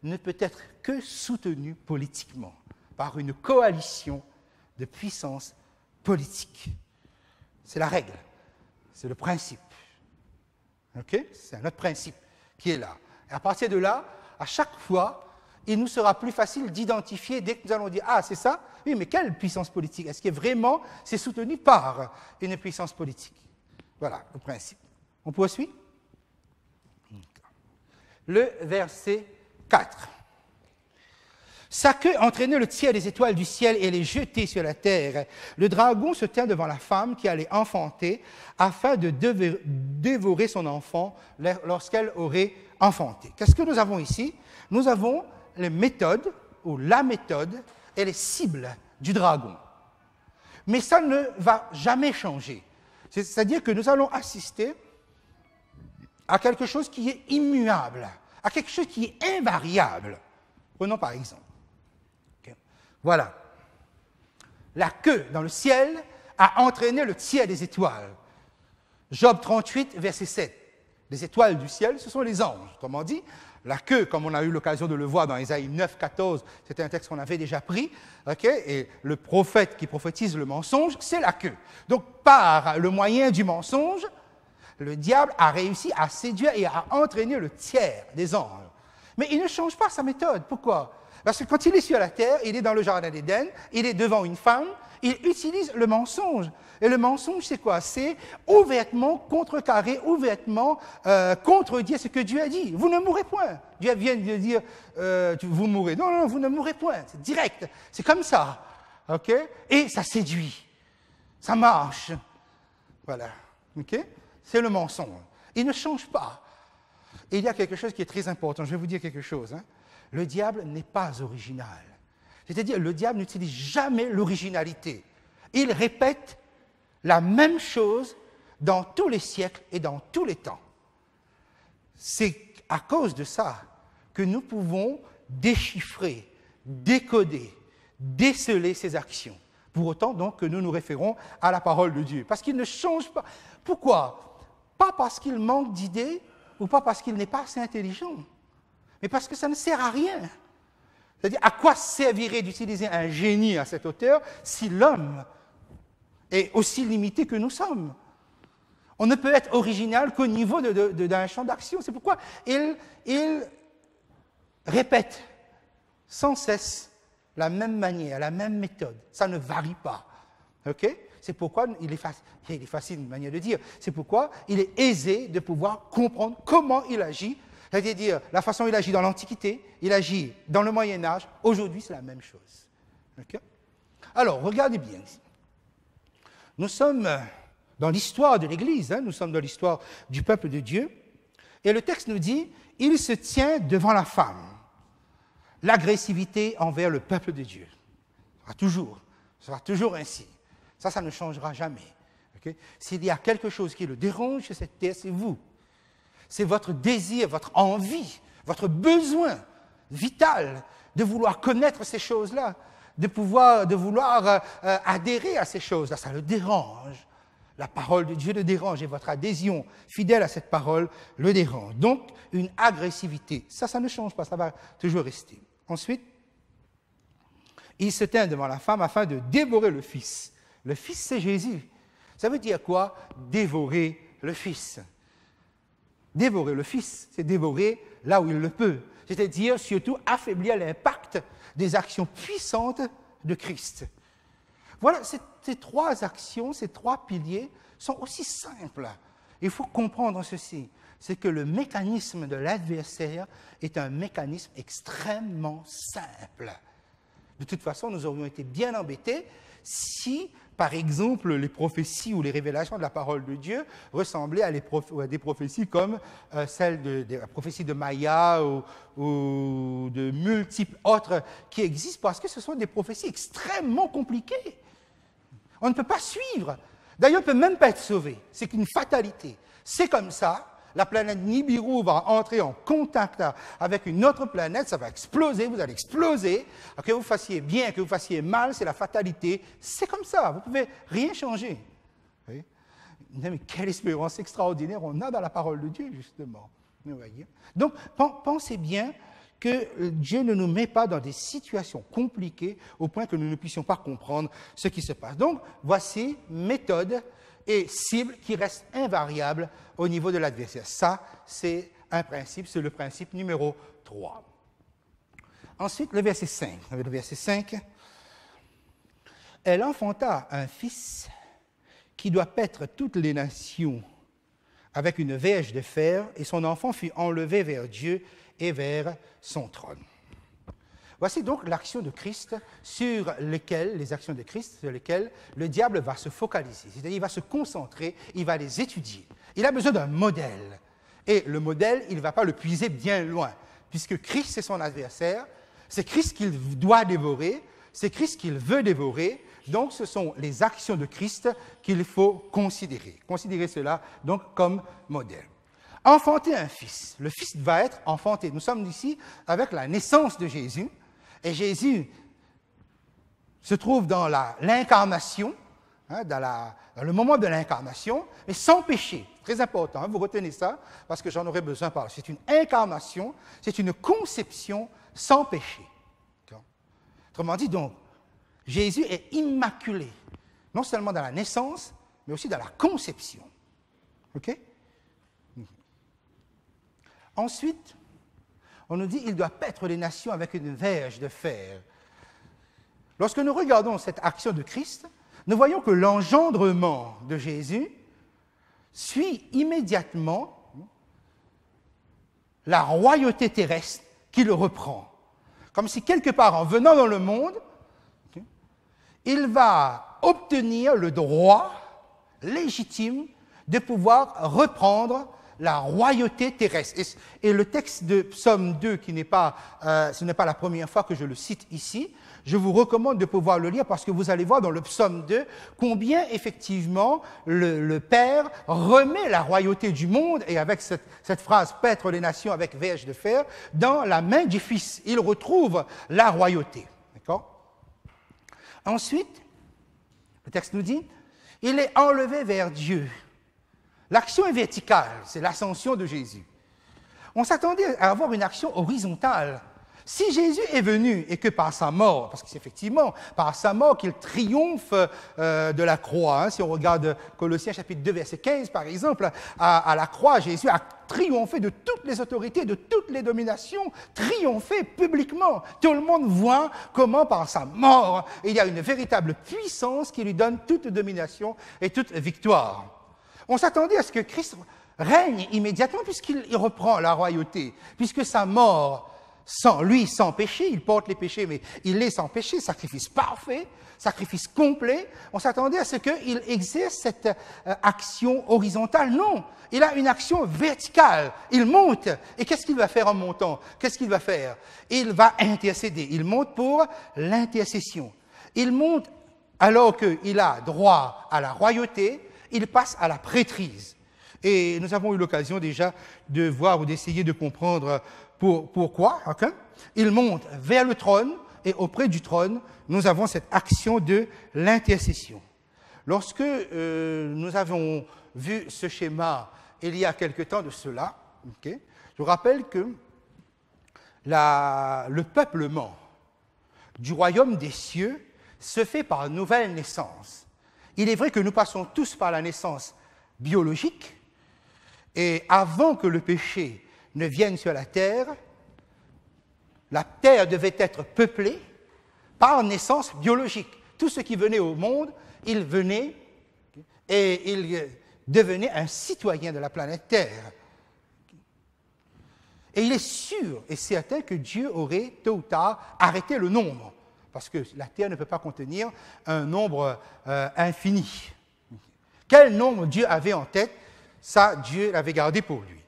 ne peut être que soutenu politiquement par une coalition de puissances politiques. C'est la règle, c'est le principe. Okay? C'est un autre principe qui est là. Et à partir de là, à chaque fois, il nous sera plus facile d'identifier, dès que nous allons dire « Ah, c'est ça ?» Oui, mais quelle puissance politique? Est-ce que vraiment c'est soutenu par une puissance politique? Voilà le principe. On poursuit? Le verset 4. Sa queue entraînait le tiers des étoiles du ciel et les jetait sur la terre. Le dragon se tint devant la femme qui allait enfanter afin de dévorer son enfant lorsqu'elle aurait enfanté. Qu'est-ce que nous avons ici? Nous avons les méthodes, ou la méthode, et les cibles du dragon. Mais ça ne va jamais changer. C'est-à-dire que nous allons assister à quelque chose qui est immuable, à quelque chose qui est invariable. Prenons par exemple. Voilà. La queue dans le ciel a entraîné le tiers des étoiles. Job 38, verset 7. Les étoiles du ciel, ce sont les anges. Autrement dit, la queue, comme on a eu l'occasion de le voir dans Ésaïe 9, 14, c'était un texte qu'on avait déjà pris, et le prophète qui prophétise le mensonge, c'est la queue. Donc, par le moyen du mensonge, le diable a réussi à séduire et à entraîner le tiers des anges. Mais il ne change pas sa méthode. Pourquoi? Parce que quand il est sur la terre, il est dans le jardin d'Éden, il est devant une femme, il utilise le mensonge. Et le mensonge, c'est quoi? C'est ouvertement contrecarrer, ouvertement contredire ce que Dieu a dit. Vous ne mourrez point. Dieu vient de dire, vous mourrez. Non, non, vous ne mourrez point. C'est direct. C'est comme ça. OK? Et ça séduit. Ça marche. Voilà. OK? C'est le mensonge. Il ne change pas. Et il y a quelque chose qui est très important. Je vais vous dire quelque chose. Le diable n'est pas original. C'est-à-dire, le diable n'utilise jamais l'originalité. Il répète la même chose dans tous les siècles et dans tous les temps. C'est à cause de ça que nous pouvons déchiffrer, décoder, déceler ses actions. Pour autant, donc, que nous nous référons à la parole de Dieu. Parce qu'il ne change pas. Pourquoi? Pas parce qu'il manque d'idées ou pas parce qu'il n'est pas assez intelligent. mais parce que ça ne sert à rien. C'est-à-dire, à quoi servirait d'utiliser un génie à cette hauteur si l'homme est aussi limité que nous sommes? On ne peut être original qu'au niveau d'un champ d'action. C'est pourquoi il répète sans cesse la même manière, la même méthode. Ça ne varie pas. Okay? C'est pourquoi il est facile une manière de dire. C'est pourquoi il est aisé de pouvoir comprendre comment il agit. C'est-à-dire, la façon dont il agit dans l'Antiquité, il agit dans le Moyen-Âge. Aujourd'hui, c'est la même chose. Okay? Alors, regardez bien ici. Nous sommes dans l'histoire de l'Église, nous sommes dans l'histoire du peuple de Dieu. Et le texte nous dit, il se tient devant la femme. L'agressivité envers le peuple de Dieu. Ce sera toujours ainsi. Ça ne changera jamais. Okay? S'il y a quelque chose qui le dérange sur cette terre, c'est vous. C'est votre désir, votre envie, votre besoin vital de vouloir connaître ces choses-là, de vouloir adhérer à ces choses-là. Ça le dérange. La parole de Dieu le dérange et votre adhésion fidèle à cette parole le dérange. Donc, une agressivité. Ça ne change pas, ça va toujours rester. Ensuite, il se tient devant la femme afin de dévorer le Fils. Le Fils, c'est Jésus. Ça veut dire quoi? Dévorer le Fils. Dévorer le Fils, c'est dévorer là où il le peut. C'est-à-dire, surtout, affaiblir l'impact des actions puissantes de Christ. Voilà, ces trois actions, ces trois piliers sont aussi simples. Il faut comprendre ceci, c'est que le mécanisme de l'adversaire est un mécanisme extrêmement simple. De toute façon, nous aurions été bien embêtés si, par exemple, les prophéties ou les révélations de la parole de Dieu ressemblaient à des prophéties comme celle de la prophétie de Maïa ou de multiples autres qui existent, parce que ce sont des prophéties extrêmement compliquées. On ne peut pas suivre. D'ailleurs, on ne peut même pas être sauvé. C'est une fatalité. C'est comme ça. La planète Nibiru va entrer en contact avec une autre planète, ça va exploser, vous allez exploser. Que vous fassiez bien, que vous fassiez mal, c'est la fatalité. C'est comme ça, vous ne pouvez rien changer. Oui? Mais quelle espérance extraordinaire on a dans la parole de Dieu, justement. Vous voyez? Donc, pensez bien que Dieu ne nous met pas dans des situations compliquées au point que nous ne puissions pas comprendre ce qui se passe. Donc, voici méthode et cible qui restent invariables au niveau de l'adversaire. Ça, c'est un principe, c'est le principe numéro 3. Ensuite, le verset 5. Le verset 5. Elle enfanta un fils qui doit paître toutes les nations avec une verge de fer, et son enfant fut enlevé vers Dieu et vers son trône. Voici donc l'action de Christ les actions de Christ sur lesquelles le diable va se focaliser. C'est-à-dire qu'il va se concentrer, il va les étudier. Il a besoin d'un modèle. Et le modèle, il ne va pas le puiser bien loin, puisque Christ, c'est son adversaire, c'est Christ qu'il doit dévorer, c'est Christ qu'il veut dévorer, donc ce sont les actions de Christ qu'il faut considérer. Considérer cela donc comme modèle. Enfanter un fils. Le fils va être enfanté. Nous sommes ici avec la naissance de Jésus, et Jésus se trouve dans l'incarnation, dans le moment de l'incarnation, mais sans péché. Très important, vous retenez ça, parce que j'en aurai besoin par là. C'est une incarnation, c'est une conception sans péché. Autrement dit, donc, Jésus est immaculé, non seulement dans la naissance, mais aussi dans la conception. OK? Ensuite, on nous dit qu'il doit paître les nations avec une verge de fer. Lorsque nous regardons cette action de Christ, nous voyons que l'engendrement de Jésus suit immédiatement la royauté terrestre qui le reprend. Comme si quelque part, en venant dans le monde, il va obtenir le droit légitime de pouvoir reprendre la royauté terrestre. Et le texte de Psaume 2, ce n'est pas la première fois que je le cite ici, je vous recommande de pouvoir le lire parce que vous allez voir dans le Psaume 2 combien effectivement le Père remet la royauté du monde, et avec cette phrase « paître les nations avec verge de fer », dans la main du Fils. Il retrouve la royauté. D'accord? Ensuite, le texte nous dit « il est enlevé vers Dieu ». L'action est verticale, c'est l'ascension de Jésus. On s'attendait à avoir une action horizontale. Si Jésus est venu et que par sa mort, parce que c'est effectivement par sa mort qu'il triomphe de la croix, si on regarde Colossiens chapitre 2, verset 15 par exemple, à la croix, Jésus a triomphé de toutes les autorités, de toutes les dominations, triomphé publiquement. Tout le monde voit comment par sa mort, il y a une véritable puissance qui lui donne toute domination et toute victoire. On s'attendait à ce que Christ règne immédiatement puisqu'il reprend la royauté, puisque sa mort, sans péché, il porte les péchés, mais il est sans péché, sacrifice parfait, sacrifice complet. On s'attendait à ce qu'il exerce cette action horizontale. Non, il a une action verticale. Il monte. Et qu'est-ce qu'il va faire en montant? Qu'est-ce qu'il va faire? Il va intercéder. Il monte pour l'intercession. Il monte alors qu'il a droit à la royauté, il passe à la prêtrise. Et nous avons eu l'occasion déjà de voir ou d'essayer de comprendre pourquoi. Okay? Il monte vers le trône et auprès du trône, nous avons cette action de l'intercession. Lorsque nous avons vu ce schéma il y a quelque temps de cela, okay, je vous rappelle que le peuplement du royaume des cieux se fait par nouvelle naissance. Il est vrai que nous passons tous par la naissance biologique, et avant que le péché ne vienne sur la terre devait être peuplée par naissance biologique. Tout ce qui venait au monde, il venait et il devenait un citoyen de la planète Terre. Et il est sûr et certain que Dieu aurait, tôt ou tard, arrêté le nombre, parce que la Terre ne peut pas contenir un nombre infini. Quel nombre Dieu avait en tête? Ça, Dieu l'avait gardé pour lui.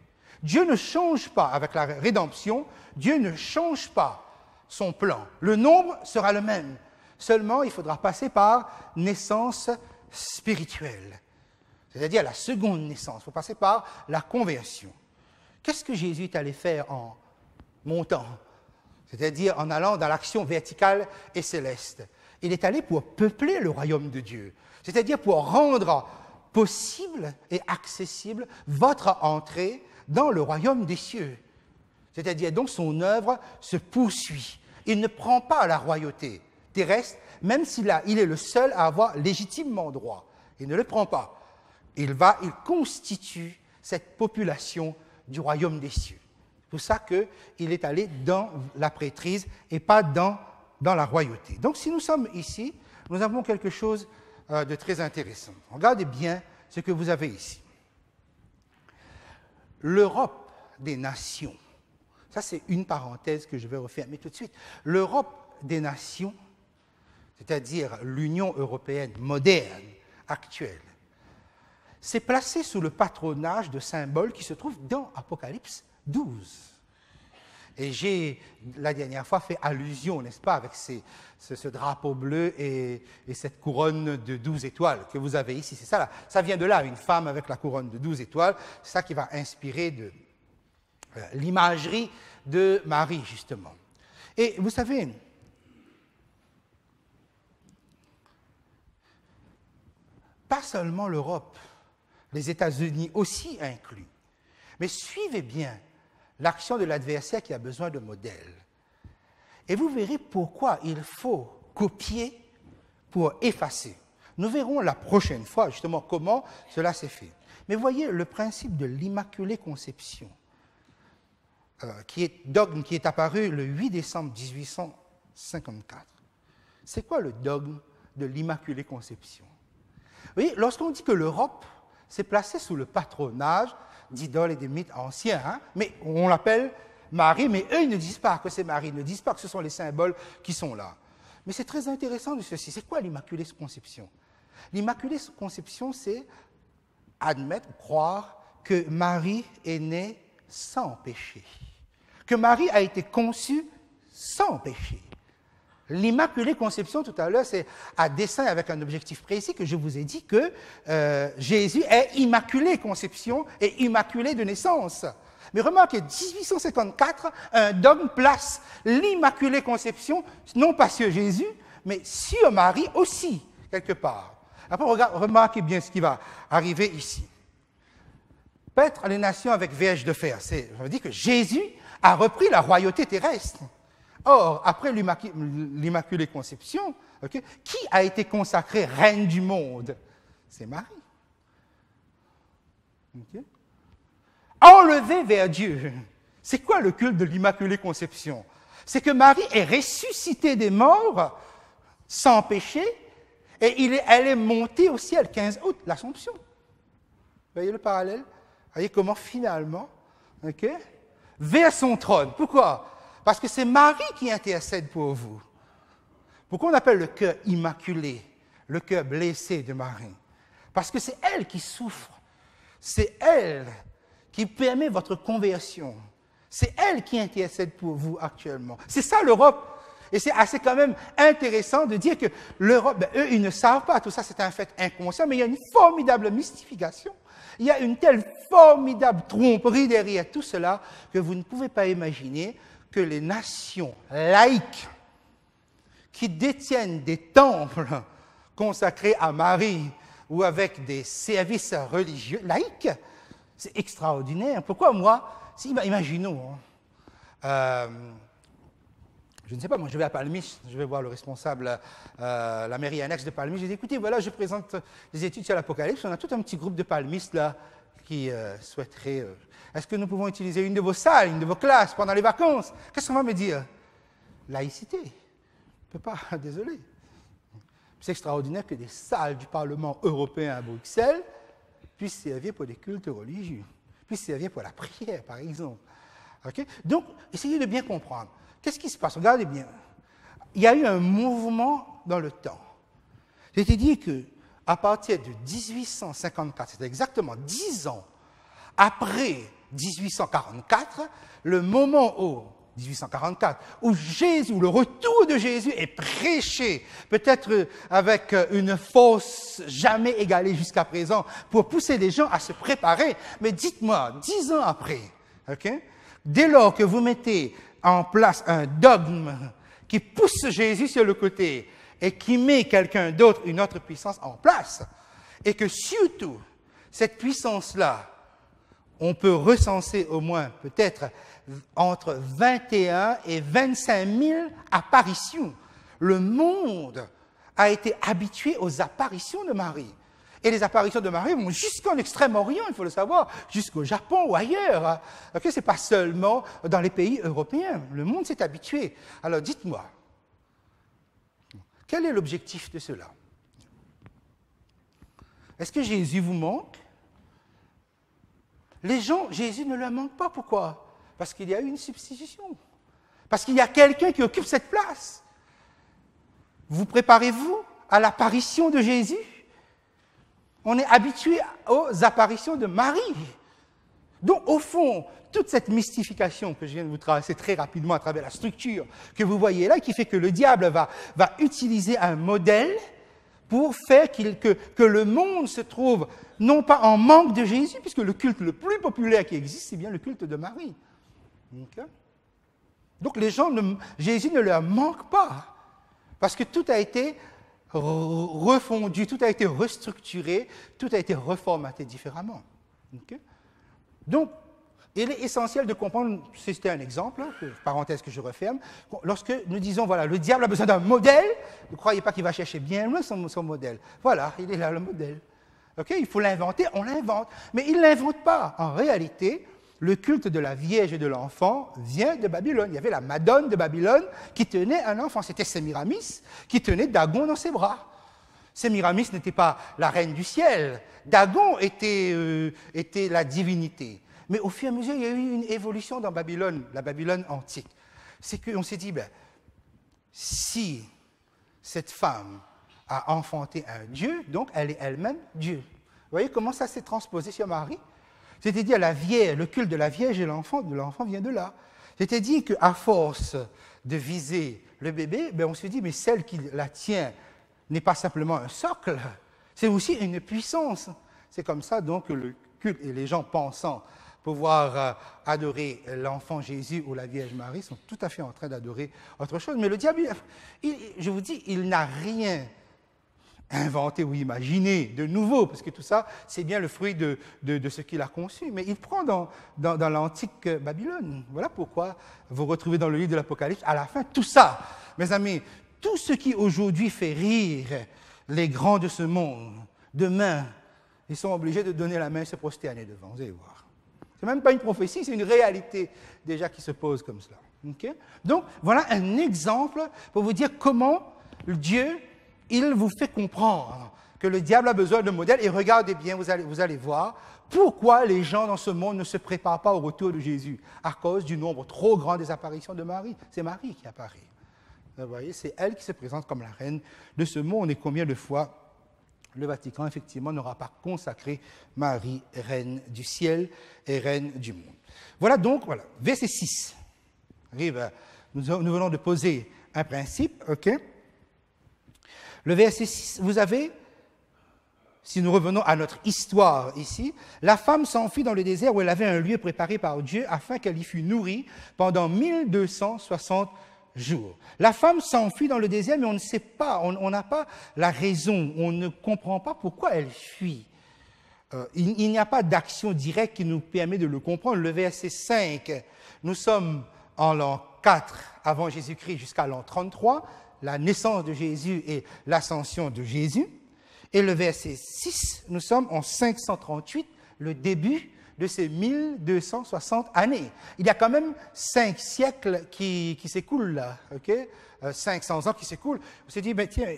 Dieu ne change pas avec la rédemption, Dieu ne change pas son plan. Le nombre sera le même. Seulement, il faudra passer par naissance spirituelle, c'est-à-dire la seconde naissance. Il faut passer par la conversion. Qu'est-ce que Jésus est allé faire en montant? C'est-à-dire en allant dans l'action verticale et céleste. Il est allé pour peupler le royaume de Dieu, c'est-à-dire pour rendre possible et accessible votre entrée dans le royaume des cieux. C'est-à-dire, donc, son œuvre se poursuit. Il ne prend pas la royauté terrestre, même s'il est le seul à avoir légitimement droit. Il ne le prend pas. Il constitue cette population du royaume des cieux. C'est pour ça qu'il est allé dans la prêtrise et pas dans la royauté. Donc, si nous sommes ici, nous avons quelque chose de très intéressant. Regardez bien ce que vous avez ici. L'Europe des nations, ça c'est une parenthèse que je vais refermer tout de suite. L'Europe des nations, c'est-à-dire l'Union européenne moderne, actuelle, s'est placée sous le patronage de symboles qui se trouvent dans Apocalypse 12. Et j'ai, la dernière fois, fait allusion, n'est-ce pas, avec ce drapeau bleu et cette couronne de 12 étoiles que vous avez ici. C'est ça, là. Ça vient de là, une femme avec la couronne de 12 étoiles. C'est ça qui va inspirer de l'imagerie de Marie, justement. Et vous savez, pas seulement l'Europe, les États-Unis aussi inclus, mais suivez bien l'action de l'adversaire qui a besoin de modèles. Et vous verrez pourquoi il faut copier pour effacer. Nous verrons la prochaine fois, justement, comment cela s'est fait. Mais voyez le principe de l'Immaculée Conception, dogme qui est apparu le 8 décembre 1854. C'est quoi le dogme de l'Immaculée Conception? Vous voyez, lorsqu'on dit que l'Europe s'est placée sous le patronage d'idoles et des mythes anciens, hein, mais on l'appelle Marie, mais eux, ils ne disent pas que c'est Marie, ils ne disent pas que ce sont les symboles qui sont là. Mais c'est très intéressant de ceci. C'est quoi l'Immaculée Conception? L'Immaculée Conception, c'est admettre, croire que Marie est née sans péché, que Marie a été conçue sans péché. L'Immaculée Conception, tout à l'heure, c'est à dessein avec un objectif précis que je vous ai dit que Jésus est Immaculée Conception et Immaculé de naissance. Mais remarquez, 1854, un dogme place l'Immaculée Conception, non pas sur Jésus, mais sur Marie aussi, quelque part. Après, remarquez bien ce qui va arriver ici. paître les nations avec verge de fer. Ça veut dire que Jésus a repris la royauté terrestre. Or, après l'Immaculée Conception, okay, qui a été consacrée reine du monde? C'est Marie. Okay. Enlevée vers Dieu. C'est quoi le culte de l'Immaculée Conception? C'est que Marie est ressuscitée des morts sans péché et elle est montée au ciel, 15 août, l'Assomption. Vous voyez le parallèle? Vous voyez comment finalement, okay, vers son trône. Pourquoi? Parce que c'est Marie qui intercède pour vous. Pourquoi on appelle le cœur immaculé, le cœur blessé de Marie? Parce que c'est elle qui souffre. C'est elle qui permet votre conversion. C'est elle qui intercède pour vous actuellement. C'est ça l'Europe. Et c'est assez quand même intéressant de dire que l'Europe, eux, ils ne savent pas. Tout ça, c'est un fait inconscient, mais il y a une formidable mystification. Il y a une telle formidable tromperie derrière tout cela que vous ne pouvez pas imaginer que les nations laïques qui détiennent des temples consacrés à Marie ou avec des services religieux laïques, c'est extraordinaire. Pourquoi moi, imaginons, je ne sais pas, moi je vais à Palmich, je vais voir le responsable, la mairie annexe de Palmich, j'ai dit, écoutez, voilà, je présente des études sur l'Apocalypse, on a tout un petit groupe de palmistes là qui souhaiteraient, est-ce que nous pouvons utiliser une de vos salles, une de vos classes pendant les vacances? Qu'est-ce qu'on va me dire? Laïcité. Je ne peux pas, désolé. C'est extraordinaire que des salles du Parlement européen à Bruxelles puissent servir pour des cultes religieux, puissent servir pour la prière, par exemple. Okay? Donc, essayez de bien comprendre. Qu'est-ce qui se passe? Regardez bien. Il y a eu un mouvement dans le temps. J'ai dit qu'à partir de 1854, c'était exactement 10 ans après 1844, le moment où 1844, où le retour de Jésus est prêché, peut-être avec une force jamais égalée jusqu'à présent, pour pousser les gens à se préparer. Mais dites-moi, 10 ans après, okay, dès lors que vous mettez en place un dogme qui pousse Jésus sur le côté et qui met quelqu'un d'autre, une autre puissance en place, et que surtout, cette puissance-là, on peut recenser au moins peut-être entre 21 et 25 000 apparitions. Le monde a été habitué aux apparitions de Marie. Et les apparitions de Marie vont jusqu'en Extrême-Orient, il faut le savoir, jusqu'au Japon ou ailleurs. Okay, ce n'est pas seulement dans les pays européens. Le monde s'est habitué. Alors dites-moi, quel est l'objectif de cela? Est-ce que Jésus vous manque? Les gens, Jésus ne leur manque pas. Pourquoi? Parce qu'il y a eu une substitution. Parce qu'il y a quelqu'un qui occupe cette place. Vous préparez-vous à l'apparition de Jésus? On est habitué aux apparitions de Marie. Donc, au fond, toute cette mystification que je viens de vous tracer très rapidement à travers la structure que vous voyez là, qui fait que le diable va utiliser un modèle pour faire que le monde se trouve non pas en manque de Jésus, puisque le culte le plus populaire qui existe, c'est bien le culte de Marie. Okay? Donc les gens, Jésus ne leur manque pas, parce que tout a été refondu, tout a été restructuré, tout a été reformaté différemment. Okay? Donc, il est essentiel de comprendre, c'était un exemple, parenthèse que je referme, lorsque nous disons, voilà, le diable a besoin d'un modèle, ne croyez pas qu'il va chercher bien loin son modèle. Voilà, il est là le modèle. Okay? Il faut l'inventer, on l'invente. Mais il ne l'invente pas. En réalité, le culte de la Vierge et de l'enfant vient de Babylone. Il y avait la Madone de Babylone qui tenait un enfant. C'était Sémiramis qui tenait Dagon dans ses bras. Sémiramis n'était pas la reine du ciel. Dagon était la divinité. Mais au fur et à mesure, il y a eu une évolution dans Babylone, la Babylone antique. C'est qu'on s'est dit, si cette femme a enfanté un Dieu, donc elle est elle-même Dieu. Vous voyez comment ça s'est transposé sur Marie? C'est-à-dire le culte de la Vierge et de l'enfant vient de là. C'est-à-dire qu'à force de viser le bébé, on se dit, mais celle qui la tient n'est pas simplement un socle, c'est aussi une puissance. C'est comme ça donc que le culte et les gens pensant pouvoir adorer l'enfant Jésus ou la Vierge Marie sont tout à fait en train d'adorer autre chose. Mais le diable, je vous dis, il n'a rien inventer ou imaginer de nouveau, parce que tout ça, c'est bien le fruit de ce qu'il a conçu. Mais il prend dans l'antique Babylone. Voilà pourquoi vous retrouvez dans le livre de l'Apocalypse, à la fin, tout ça. Mes amis, tout ce qui aujourd'hui fait rire les grands de ce monde, demain, ils sont obligés de donner la main et se prosterner devant. Vous allez voir. Ce n'est même pas une prophétie, c'est une réalité déjà qui se pose comme cela. Okay? Donc, voilà un exemple pour vous dire comment Dieu, il vous fait comprendre que le diable a besoin de modèles. Et regardez bien, vous allez voir pourquoi les gens dans ce monde ne se préparent pas au retour de Jésus. À cause du nombre trop grand des apparitions de Marie. C'est Marie qui apparaît. Vous voyez, c'est elle qui se présente comme la reine de ce monde. Et combien de fois le Vatican, effectivement, n'aura pas consacré Marie, reine du ciel et reine du monde. Voilà donc, voilà, verset 6. Nous venons de poser un principe, ok? Le verset 6, vous avez, si nous revenons à notre histoire ici, la femme s'enfuit dans le désert où elle avait un lieu préparé par Dieu afin qu'elle y fût nourrie pendant 1260 jours. La femme s'enfuit dans le désert, mais on ne sait pas, on n'a pas la raison, on ne comprend pas pourquoi elle fuit. Il n'y a pas d'action directe qui nous permet de le comprendre. Le verset 5, nous sommes en l'an 4 avant Jésus-Christ jusqu'à l'an 33, la naissance de Jésus et l'ascension de Jésus. Et le verset 6, nous sommes en 538, le début de ces 1260 années. Il y a quand même 5 siècles qui s'écoulent là, ok? 500 ans qui s'écoulent. On s'est dit, ben, tiens,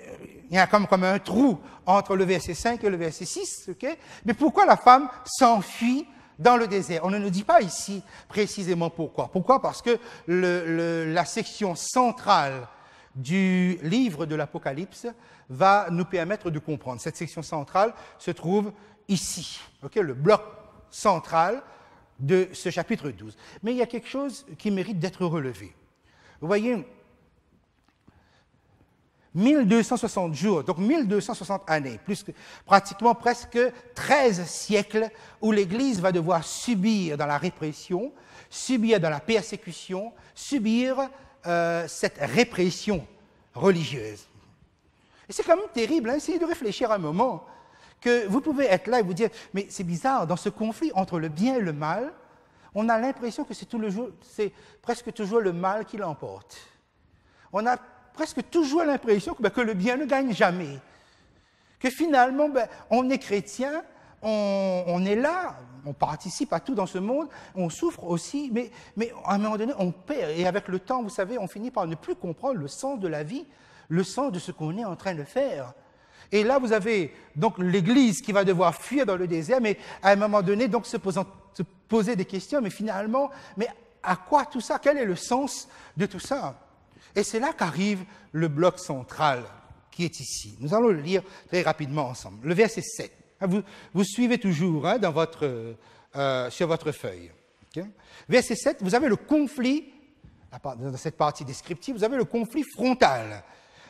il y a comme un trou entre le verset 5 et le verset 6, ok? Mais pourquoi la femme s'enfuit dans le désert? On ne nous dit pas ici précisément pourquoi. Pourquoi? Parce que la section centrale du livre de l'Apocalypse va nous permettre de comprendre. Cette section centrale se trouve ici, ok? Le bloc central de ce chapitre 12. Mais il y a quelque chose qui mérite d'être relevé. Vous voyez, 1260 jours, donc 1260 années, pratiquement presque 13 siècles où l'Église va devoir subir dans la répression, subir dans la persécution, subir cette répression religieuse. Et c'est quand même terrible, hein, essayez de réfléchir un moment, que vous pouvez être là et vous dire, mais c'est bizarre, dans ce conflit entre le bien et le mal, on a l'impression que c'est presque toujours le mal qui l'emporte. On a presque toujours l'impression que le bien ne gagne jamais. Que finalement, on est chrétien, on est là, on participe à tout dans ce monde, on souffre aussi, mais à un moment donné, on perd. Et avec le temps, vous savez, on finit par ne plus comprendre le sens de la vie, le sens de ce qu'on est en train de faire. Et là, vous avez donc l'Église qui va devoir fuir dans le désert, mais à un moment donné, donc se poser des questions, mais finalement, mais à quoi tout ça? Quel est le sens de tout ça? Et c'est là qu'arrive le bloc central qui est ici. Nous allons le lire très rapidement ensemble. Le verset 7. Vous suivez toujours hein, sur votre feuille. Okay? Verset 7, vous avez le conflit, dans cette partie descriptive, vous avez le conflit frontal.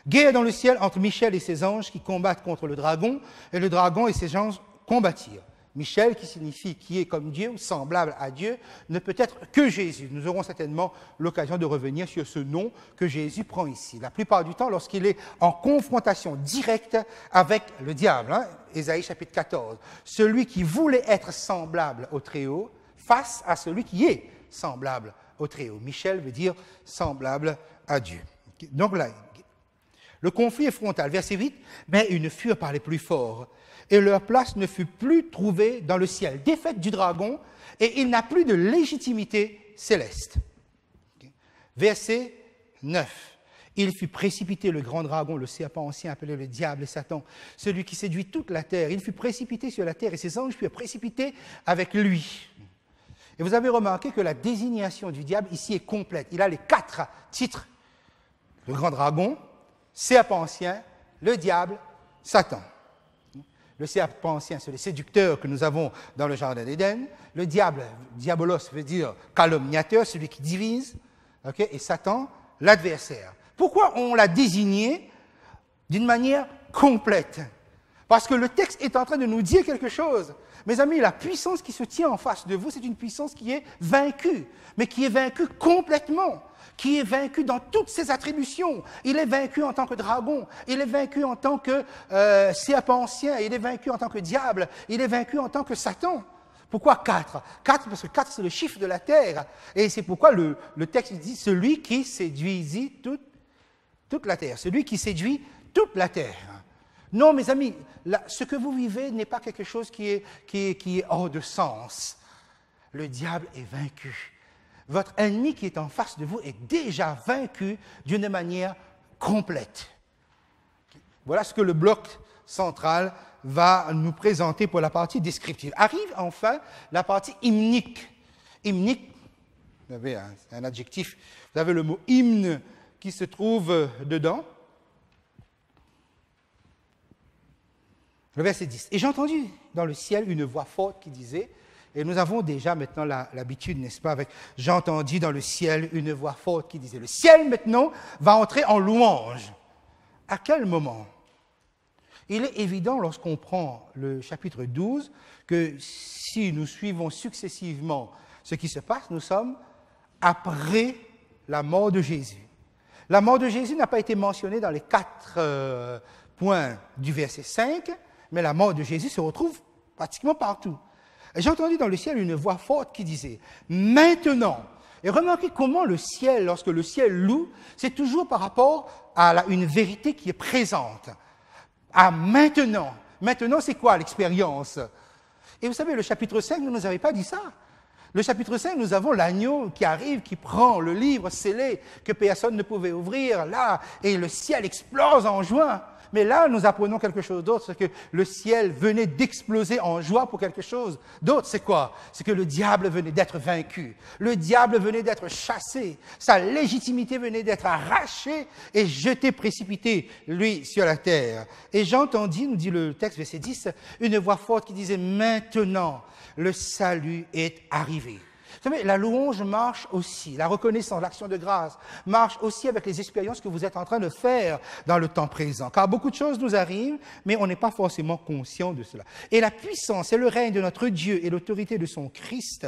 Guerre dans le ciel entre Michel et ses anges qui combattent contre le dragon, et le dragon et ses anges combattirent. Michel, qui signifie qui est comme Dieu ou semblable à Dieu, ne peut être que Jésus. Nous aurons certainement l'occasion de revenir sur ce nom que Jésus prend ici. La plupart du temps, lorsqu'il est en confrontation directe avec le diable. Hein, Ésaïe chapitre 14. Celui qui voulait être semblable au Très-Haut face à celui qui est semblable au Très-Haut. Michel veut dire semblable à Dieu. Donc là, le conflit est frontal. Verset 8, mais ils ne furent pas les plus forts, et leur place ne fut plus trouvée dans le ciel. Défaite du dragon, et il n'a plus de légitimité céleste. Verset 9, il fut précipité, le grand dragon, le serpent ancien appelé le diable et Satan, celui qui séduit toute la terre. Il fut précipité sur la terre, et ses anges furent précipités avec lui. Et vous avez remarqué que la désignation du diable ici est complète. Il a les 4 titres. Le grand dragon, serpent ancien, le diable, Satan. Le serpent ancien, c'est le séducteur que nous avons dans le jardin d'Éden. Le diable, diabolos veut dire calomniateur, celui qui divise. Okay? Et Satan, l'adversaire. Pourquoi on l'a désigné d'une manière complète? Parce que le texte est en train de nous dire quelque chose. Mes amis, la puissance qui se tient en face de vous, c'est une puissance qui est vaincue, mais qui est vaincue complètement, qui est vaincu dans toutes ses attributions. Il est vaincu en tant que dragon, il est vaincu en tant que serpent ancien, il est vaincu en tant que diable, il est vaincu en tant que Satan. Pourquoi 4? 4 parce que 4 c'est le chiffre de la terre. Et c'est pourquoi le texte dit celui qui séduisit toute la terre. Celui qui séduit toute la terre. Non, mes amis, ce que vous vivez n'est pas quelque chose qui est hors de sens. Le diable est vaincu. Votre ennemi qui est en face de vous est déjà vaincu d'une manière complète. Voilà ce que le bloc central va nous présenter pour la partie descriptive. Arrive enfin la partie hymnique. Hymnique, vous avez un adjectif, vous avez le mot hymne qui se trouve dedans. Le verset 10. Et j'ai entendu dans le ciel une voix forte qui disait, et nous avons déjà maintenant l'habitude, n'est-ce pas, avec j'ai entendu dans le ciel une voix forte qui disait, le ciel maintenant va entrer en louange. À quel moment? Il est évident lorsqu'on prend le chapitre 12 que si nous suivons successivement ce qui se passe, nous sommes après la mort de Jésus. La mort de Jésus n'a pas été mentionnée dans les 4 points du verset 5, mais la mort de Jésus se retrouve pratiquement partout. Et j'ai entendu dans le ciel une voix forte qui disait « Maintenant ». Et remarquez comment le ciel, lorsque le ciel loue, c'est toujours par rapport à une vérité qui est présente. À maintenant. Maintenant, c'est quoi l'expérience? Et vous savez, le chapitre 5 ne nous avait pas dit ça. Le chapitre 5, nous avons l'agneau qui arrive, qui prend le livre scellé que personne ne pouvait ouvrir, là, et le ciel explose en joie. Mais là, nous apprenons quelque chose d'autre, c'est que le ciel venait d'exploser en joie pour quelque chose d'autre. C'est quoi? C'est que le diable venait d'être vaincu. Le diable venait d'être chassé. Sa légitimité venait d'être arrachée et jetée, précipitée, lui, sur la terre. Et j'entendis, nous dit le texte, verset 10, une voix forte qui disait « Maintenant, le salut est arrivé ». Vous savez, la louange marche aussi, la reconnaissance, l'action de grâce marche aussi avec les expériences que vous êtes en train de faire dans le temps présent. Car beaucoup de choses nous arrivent, mais on n'est pas forcément conscient de cela. Et la puissance et le règne de notre Dieu et l'autorité de son Christ,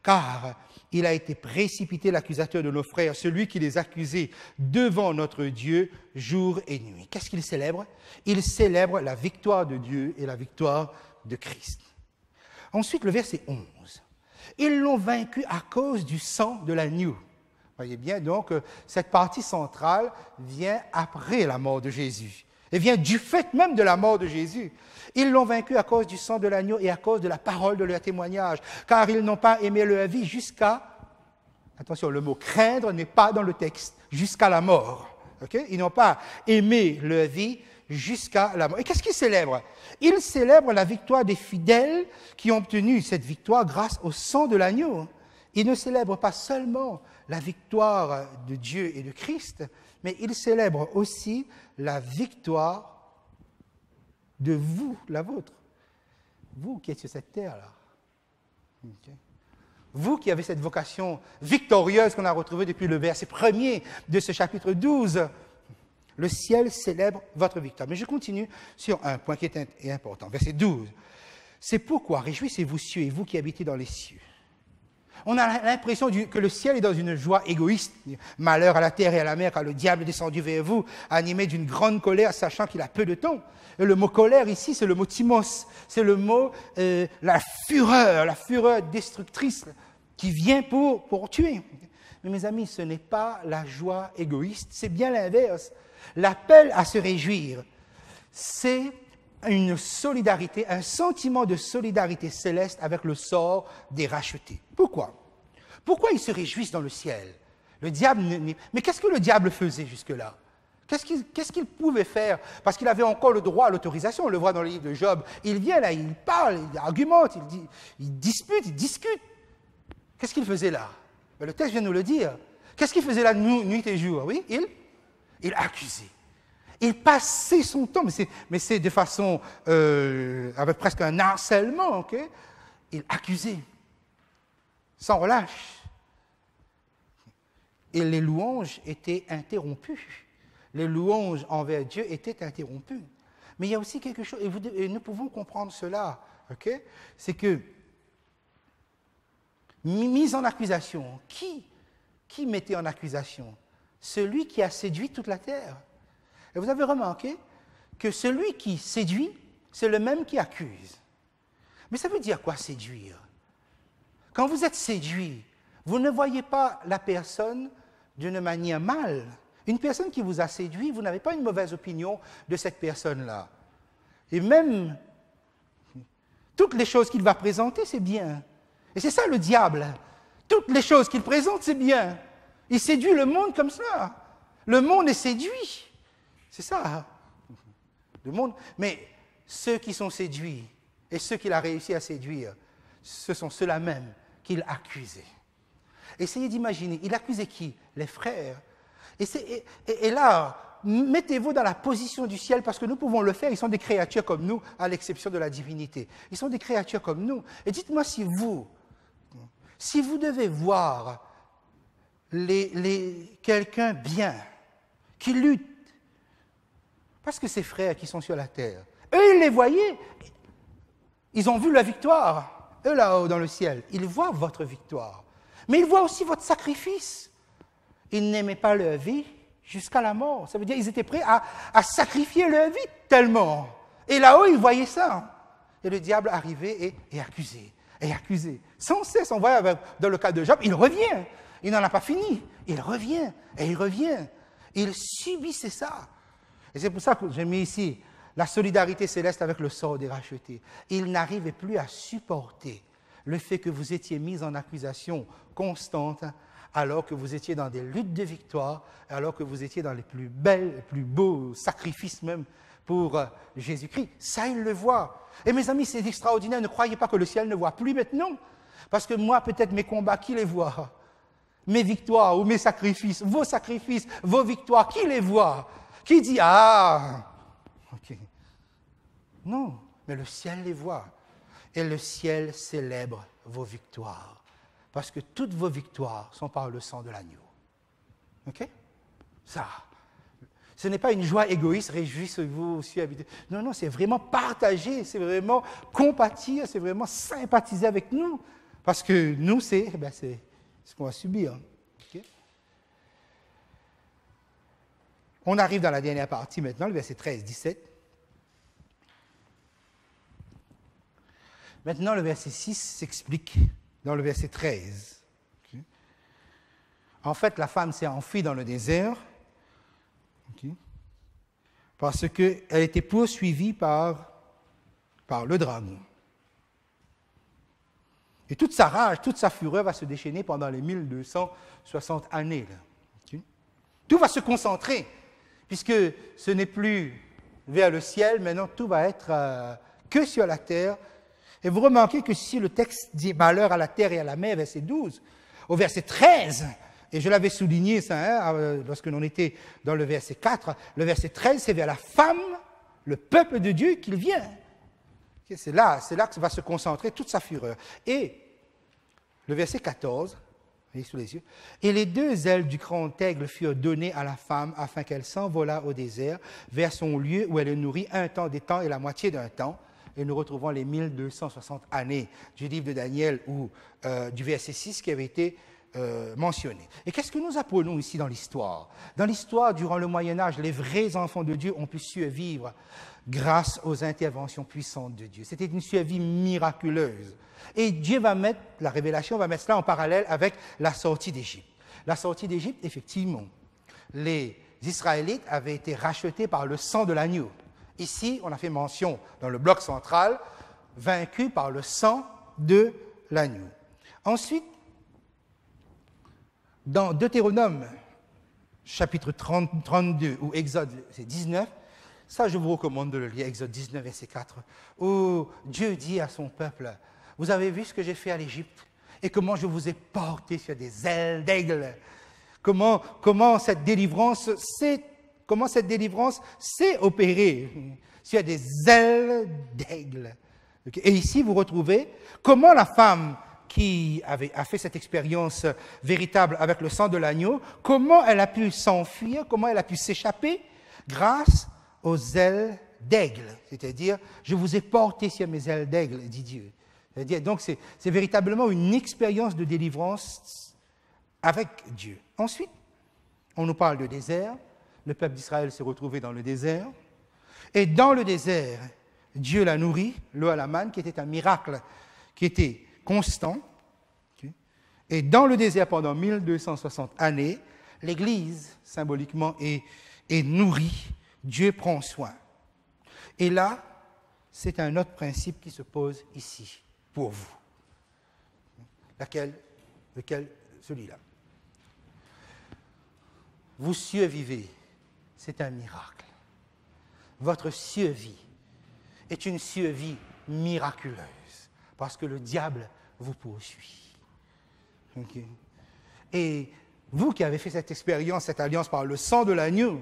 car il a été précipité l'accusateur de nos frères, celui qui les accusait devant notre Dieu jour et nuit. Qu'est-ce qu'il célèbre? Il célèbre la victoire de Dieu et la victoire de Christ. Ensuite, le verset 11. Ils l'ont vaincu à cause du sang de l'agneau. Voyez bien, donc, cette partie centrale vient après la mort de Jésus. Elle vient du fait même de la mort de Jésus. Ils l'ont vaincu à cause du sang de l'agneau et à cause de la parole de leur témoignage, car ils n'ont pas aimé leur vie jusqu'à... Attention, le mot « craindre » n'est pas dans le texte, jusqu'à la mort. Okay? Ils n'ont pas aimé leur vie jusqu'à la mort. Et qu'est-ce qu'ils célèbrent? Ils célèbrent la victoire des fidèles qui ont obtenu cette victoire grâce au sang de l'agneau. Ils ne célèbrent pas seulement la victoire de Dieu et de Christ, mais ils célèbrent aussi la victoire de vous, la vôtre. Vous qui êtes sur cette terre-là. Okay. Vous qui avez cette vocation victorieuse qu'on a retrouvée depuis le verset 1er de ce chapitre 12. Le ciel célèbre votre victoire. Mais je continue sur un point qui est important. Verset 12. C'est pourquoi réjouissez-vous cieux et vous qui habitez dans les cieux. On a l'impression que le ciel est dans une joie égoïste. Malheur à la terre et à la mer, car le diable est descendu vers vous, animé d'une grande colère, sachant qu'il a peu de temps. Et le mot colère ici, c'est le mot timos. C'est le mot la fureur destructrice qui vient pour tuer. Mais mes amis, ce n'est pas la joie égoïste, c'est bien l'inverse. L'appel à se réjouir, c'est une solidarité, un sentiment de solidarité céleste avec le sort des rachetés. Pourquoi? Pourquoi ils se réjouissent dans le ciel? Le diable, mais qu'est-ce que le diable faisait jusque-là? Qu'est-ce qu'il pouvait faire? Parce qu'il avait encore le droit à l'autorisation, on le voit dans le livre de Job. Il vient là, il parle, il argumente, il dispute, il discute. Qu'est-ce qu'il faisait là? Ben, le texte vient nous le dire. Qu'est-ce qu'il faisait là nuit et jour? Oui, il accusait. Il passait son temps, mais c'est de façon, avec presque un harcèlement, ok? Il accusait, sans relâche. Et les louanges étaient interrompues. Les louanges envers Dieu étaient interrompues. Mais il y a aussi quelque chose, et nous pouvons comprendre cela, ok? C'est que, mise en accusation, qui qui mettait en accusation? Celui qui a séduit toute la terre. Et vous avez remarqué que celui qui séduit, c'est le même qui accuse. Mais ça veut dire quoi, séduire? Quand vous êtes séduit, vous ne voyez pas la personne d'une manière mal. Une personne qui vous a séduit, vous n'avez pas une mauvaise opinion de cette personne-là. Et même, toutes les choses qu'il va présenter, c'est bien. Et c'est ça le diable. Toutes les choses qu'il présente, c'est bien. Il séduit le monde comme ça. Le monde est séduit. C'est ça. Le monde. Mais ceux qui sont séduits et ceux qu'il a réussi à séduire, ce sont ceux-là même qu'il accusait. Essayez d'imaginer, il accusait qui? Les frères. Et là, mettez-vous dans la position du ciel, parce que nous pouvons le faire, ils sont des créatures comme nous, à l'exception de la divinité. Ils sont des créatures comme nous. Et dites-moi si vous devez voir quelqu'un bien, qui lutte, parce que ces frères qui sont sur la terre, eux, ils les voyaient, ils ont vu la victoire, eux là-haut dans le ciel, ils voient votre victoire, mais ils voient aussi votre sacrifice. Ils n'aimaient pas leur vie jusqu'à la mort. Ça veut dire qu'ils étaient prêts à sacrifier leur vie tellement. Et là-haut, ils voyaient ça. Et le diable arrivait et accusait, et accusait. Sans cesse, on voit dans le cas de Job, il revient. Il n'en a pas fini. Il revient, et il revient. Il subissait ça. Et c'est pour ça que j'ai mis ici la solidarité céleste avec le sort des rachetés. Il n'arrivait plus à supporter le fait que vous étiez mis en accusation constante, alors que vous étiez dans des luttes de victoire, alors que vous étiez dans les plus belles, les plus beaux sacrifices même pour Jésus-Christ. Ça, il le voit. Et mes amis, c'est extraordinaire. Ne croyez pas que le ciel ne voit plus maintenant. Parce que moi, peut-être mes combats, qui les voit? Mes victoires ou mes sacrifices, vos victoires, qui les voit? Qui dit, ah, ok. Non, mais le ciel les voit. Et le ciel célèbre vos victoires. Parce que toutes vos victoires sont par le sang de l'agneau. OK? Ça. Ce n'est pas une joie égoïste, réjouissez-vous, suis habité. Non, non, c'est vraiment partager, c'est vraiment compatir, c'est vraiment sympathiser avec nous. Parce que nous, c'est ce qu'on va subir. Okay? On arrive dans la dernière partie maintenant, le verset 13-17. Maintenant, le verset 6 s'explique dans le verset 13. Okay. En fait, la femme s'est enfuie dans le désert parce qu'elle était poursuivie par le dragon. Et toute sa rage, toute sa fureur va se déchaîner pendant les 1260 années. Là. Okay. Tout va se concentrer, puisque ce n'est plus vers le ciel, maintenant tout va être que sur la terre. Et vous remarquez que si le texte dit « malheur à la terre et à la mer », verset 12, au verset 13, et je l'avais souligné ça lorsque l'on était dans le verset 4, le verset 13, c'est vers la femme, le peuple de Dieu qu'il vient. Okay, c'est là que va se concentrer toute sa fureur. Et le verset 14, vous voyez sous les yeux, « Et les deux ailes du grand aigle furent données à la femme afin qu'elle s'envolât au désert vers son lieu où elle est nourrie un temps des temps et la moitié d'un temps. » Et nous retrouvons les 1260 années du livre de Daniel ou du verset 6 qui avait été mentionné. Et qu'est-ce que nous apprenons ici dans l'histoire? Dans l'histoire, durant le Moyen-Âge, les vrais enfants de Dieu ont pu survivre grâce aux interventions puissantes de Dieu. C'était une survie miraculeuse. Et Dieu va mettre, la révélation va mettre cela en parallèle avec la sortie d'Égypte. La sortie d'Égypte, effectivement, les Israélites avaient été rachetés par le sang de l'agneau. Ici, on a fait mention dans le bloc central, vaincu par le sang de l'agneau. Ensuite, dans Deutéronome, chapitre 32, ou Exode 19, ça je vous recommande de le lire, Exode 19, verset 4, où Dieu dit à son peuple, « Vous avez vu ce que j'ai fait à l'Égypte et comment je vous ai porté sur des ailes d'aigle. Comment cette délivrance s'est opérée sur des ailes d'aigle. » Et ici, vous retrouvez comment la femme qui a fait cette expérience véritable avec le sang de l'agneau, comment elle a pu s'enfuir, comment elle a pu s'échapper grâce aux ailes d'aigle. C'est-à-dire, je vous ai porté sur mes ailes d'aigle, dit Dieu. C'est-à-dire, donc, c'est véritablement une expérience de délivrance avec Dieu. Ensuite, on nous parle de désert. Le peuple d'Israël s'est retrouvé dans le désert. Et dans le désert, Dieu l'a nourri, l'eau à la manne, qui était un miracle, qui était constant. Et dans le désert, pendant 1260 années, l'Église, symboliquement, est nourrie. Dieu prend soin. Et là, c'est un autre principe qui se pose ici, pour vous. Lequel? Celui-là. Vous survivez, c'est un miracle. Votre survie est une survie miraculeuse, parce que le diable vous poursuit. Okay. Et vous qui avez fait cette expérience, cette alliance par le sang de l'agneau,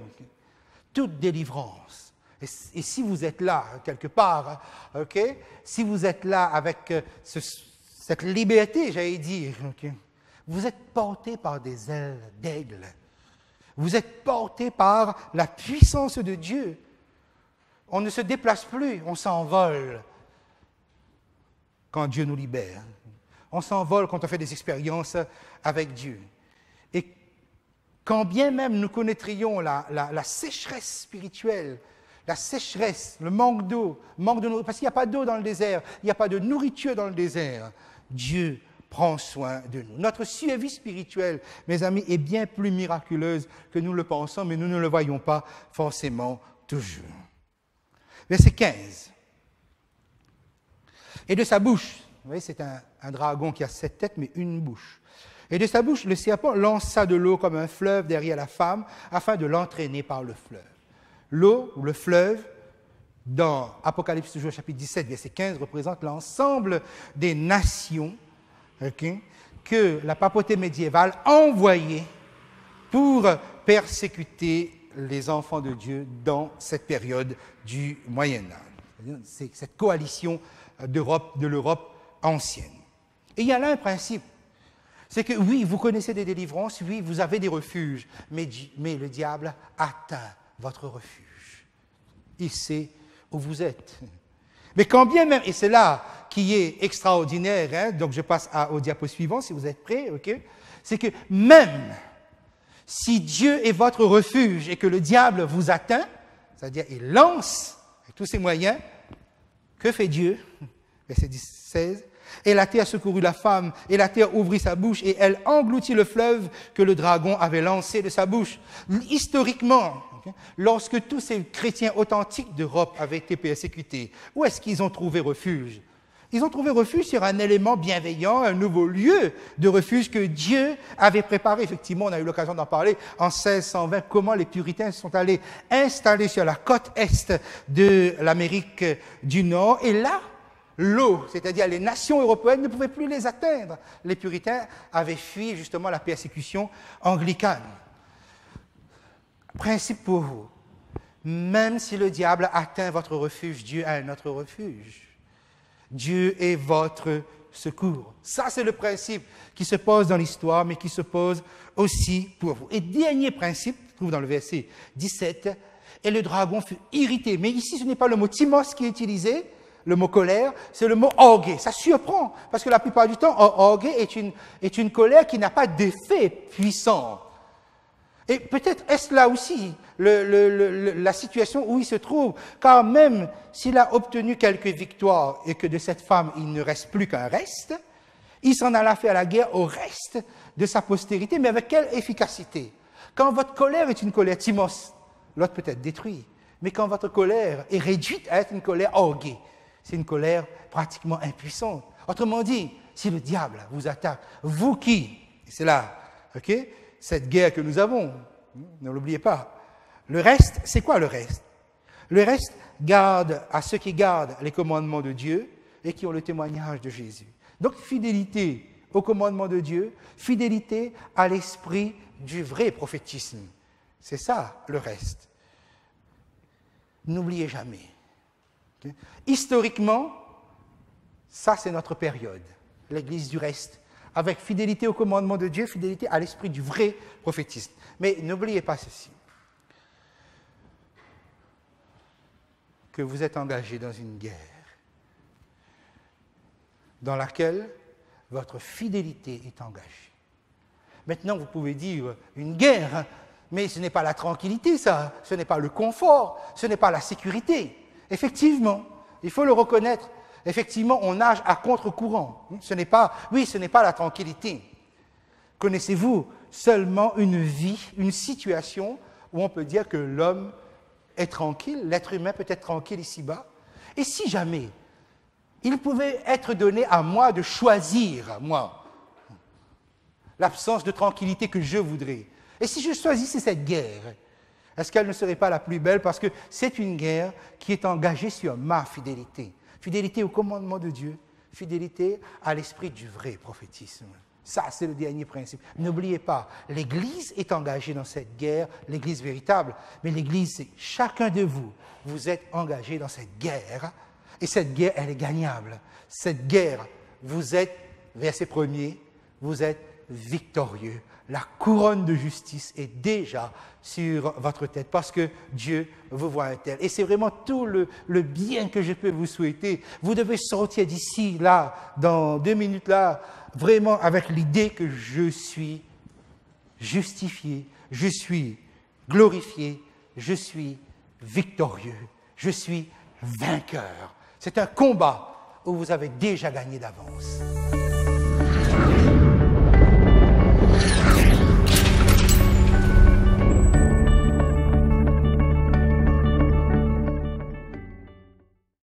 toute délivrance, et si vous êtes là, quelque part, okay, si vous êtes là avec cette liberté, j'allais dire, okay, vous êtes porté par des ailes d'aigle. Vous êtes porté par la puissance de Dieu. On ne se déplace plus, on s'envole quand Dieu nous libère. On s'envole quand on fait des expériences avec Dieu. Et quand bien même nous connaîtrions la sécheresse spirituelle, la sécheresse, le manque d'eau, parce qu'il n'y a pas d'eau dans le désert, il n'y a pas de nourriture dans le désert, Dieu prend soin de nous. Notre survie spirituelle, mes amis, est bien plus miraculeuse que nous le pensons, mais nous ne le voyons pas forcément toujours. Verset 15. Et de sa bouche, vous voyez, c'est un dragon qui a 7 têtes, mais une bouche. Et de sa bouche, le serpent lança de l'eau comme un fleuve derrière la femme, afin de l'entraîner par le fleuve. L'eau, ou le fleuve, dans Apocalypse, toujours chapitre 17, verset 15, représente l'ensemble des nations, okay, que la papauté médiévale envoyait pour persécuter les enfants de Dieu dans cette période du Moyen-Âge. C'est cette coalition de l'Europe ancienne. Et il y a là un principe, c'est que oui, vous connaissez des délivrances, oui, vous avez des refuges, mais le diable atteint votre refuge. Il sait où vous êtes. Mais quand bien même, et c'est là qui est extraordinaire, hein, donc je passe au diapo suivant si vous êtes prêts, ok, c'est que même si Dieu est votre refuge et que le diable vous atteint, c'est-à-dire il lance avec tous ses moyens, que fait Dieu? Verset 16. Et la terre secourut la femme, et la terre ouvrit sa bouche, et elle engloutit le fleuve que le dragon avait lancé de sa bouche. Historiquement, lorsque tous ces chrétiens authentiques d'Europe avaient été persécutés, où est-ce qu'ils ont trouvé refuge? Ils ont trouvé refuge sur un élément bienveillant, un nouveau lieu de refuge que Dieu avait préparé. Effectivement, on a eu l'occasion d'en parler en 1620, comment les puritains sont allés installer sur la côte est de l'Amérique du Nord. Et là, l'eau, c'est-à-dire les nations européennes, ne pouvaient plus les atteindre. Les puritains avaient fui justement la persécution anglicane. Principe pour vous, même si le diable atteint votre refuge, Dieu a un autre refuge. Dieu est votre secours. Ça, c'est le principe qui se pose dans l'histoire, mais qui se pose aussi pour vous. Et dernier principe, se trouve dans le verset 17, et le dragon fut irrité. Mais ici, ce n'est pas le mot timos qui est utilisé, le mot colère, c'est le mot orgué. Ça surprend, parce que la plupart du temps, orgué est une colère qui n'a pas d'effet puissant. Et peut-être est-ce là aussi la situation où il se trouve, car même s'il a obtenu quelques victoires et que de cette femme il ne reste plus qu'un reste, il s'en alla faire la guerre au reste de sa postérité, mais avec quelle efficacité? Quand votre colère est une colère timos, l'autre peut être détruit, mais quand votre colère est réduite à être une colère orguée, c'est une colère pratiquement impuissante. Autrement dit, si le diable vous attaque, vous qui, et c'est là, ok, cette guerre que nous avons, ne l'oubliez pas. Le reste, c'est quoi le reste? Le reste garde à ceux qui gardent les commandements de Dieu et qui ont le témoignage de Jésus. Donc, fidélité au commandement de Dieu, fidélité à l'esprit du vrai prophétisme. C'est ça, le reste. N'oubliez jamais. Okay? Historiquement, ça, c'est notre période, l'Église du reste, avec fidélité au commandement de Dieu, fidélité à l'esprit du vrai prophétisme. Mais n'oubliez pas ceci, que vous êtes engagé dans une guerre dans laquelle votre fidélité est engagée. Maintenant, vous pouvez dire une guerre, hein, mais ce n'est pas la tranquillité, ça, ce n'est pas le confort, ce n'est pas la sécurité. Effectivement, il faut le reconnaître. Effectivement, on nage à contre-courant. Ce n'est pas la tranquillité. Connaissez-vous seulement une vie, une situation où on peut dire que l'homme est tranquille, l'être humain peut être tranquille ici-bas? Et si jamais il pouvait être donné à moi de choisir, moi, l'absence de tranquillité que je voudrais, et si je choisissais cette guerre, est-ce qu'elle ne serait pas la plus belle? Parce que c'est une guerre qui est engagée sur ma fidélité. Fidélité au commandement de Dieu, fidélité à l'esprit du vrai prophétisme. Ça, c'est le dernier principe. N'oubliez pas, l'Église est engagée dans cette guerre, l'Église véritable, mais l'Église, c'est chacun de vous. Vous êtes engagés dans cette guerre, et cette guerre, elle est gagnable. Cette guerre, vous êtes, verset 1er, vous êtes victorieux. La couronne de justice est déjà sur votre tête parce que Dieu vous voit un tel. Et c'est vraiment tout le bien que je peux vous souhaiter. Vous devez sortir d'ici, là, dans 2 minutes, là, vraiment avec l'idée que je suis justifié, je suis glorifié, je suis victorieux, je suis vainqueur. C'est un combat où vous avez déjà gagné d'avance.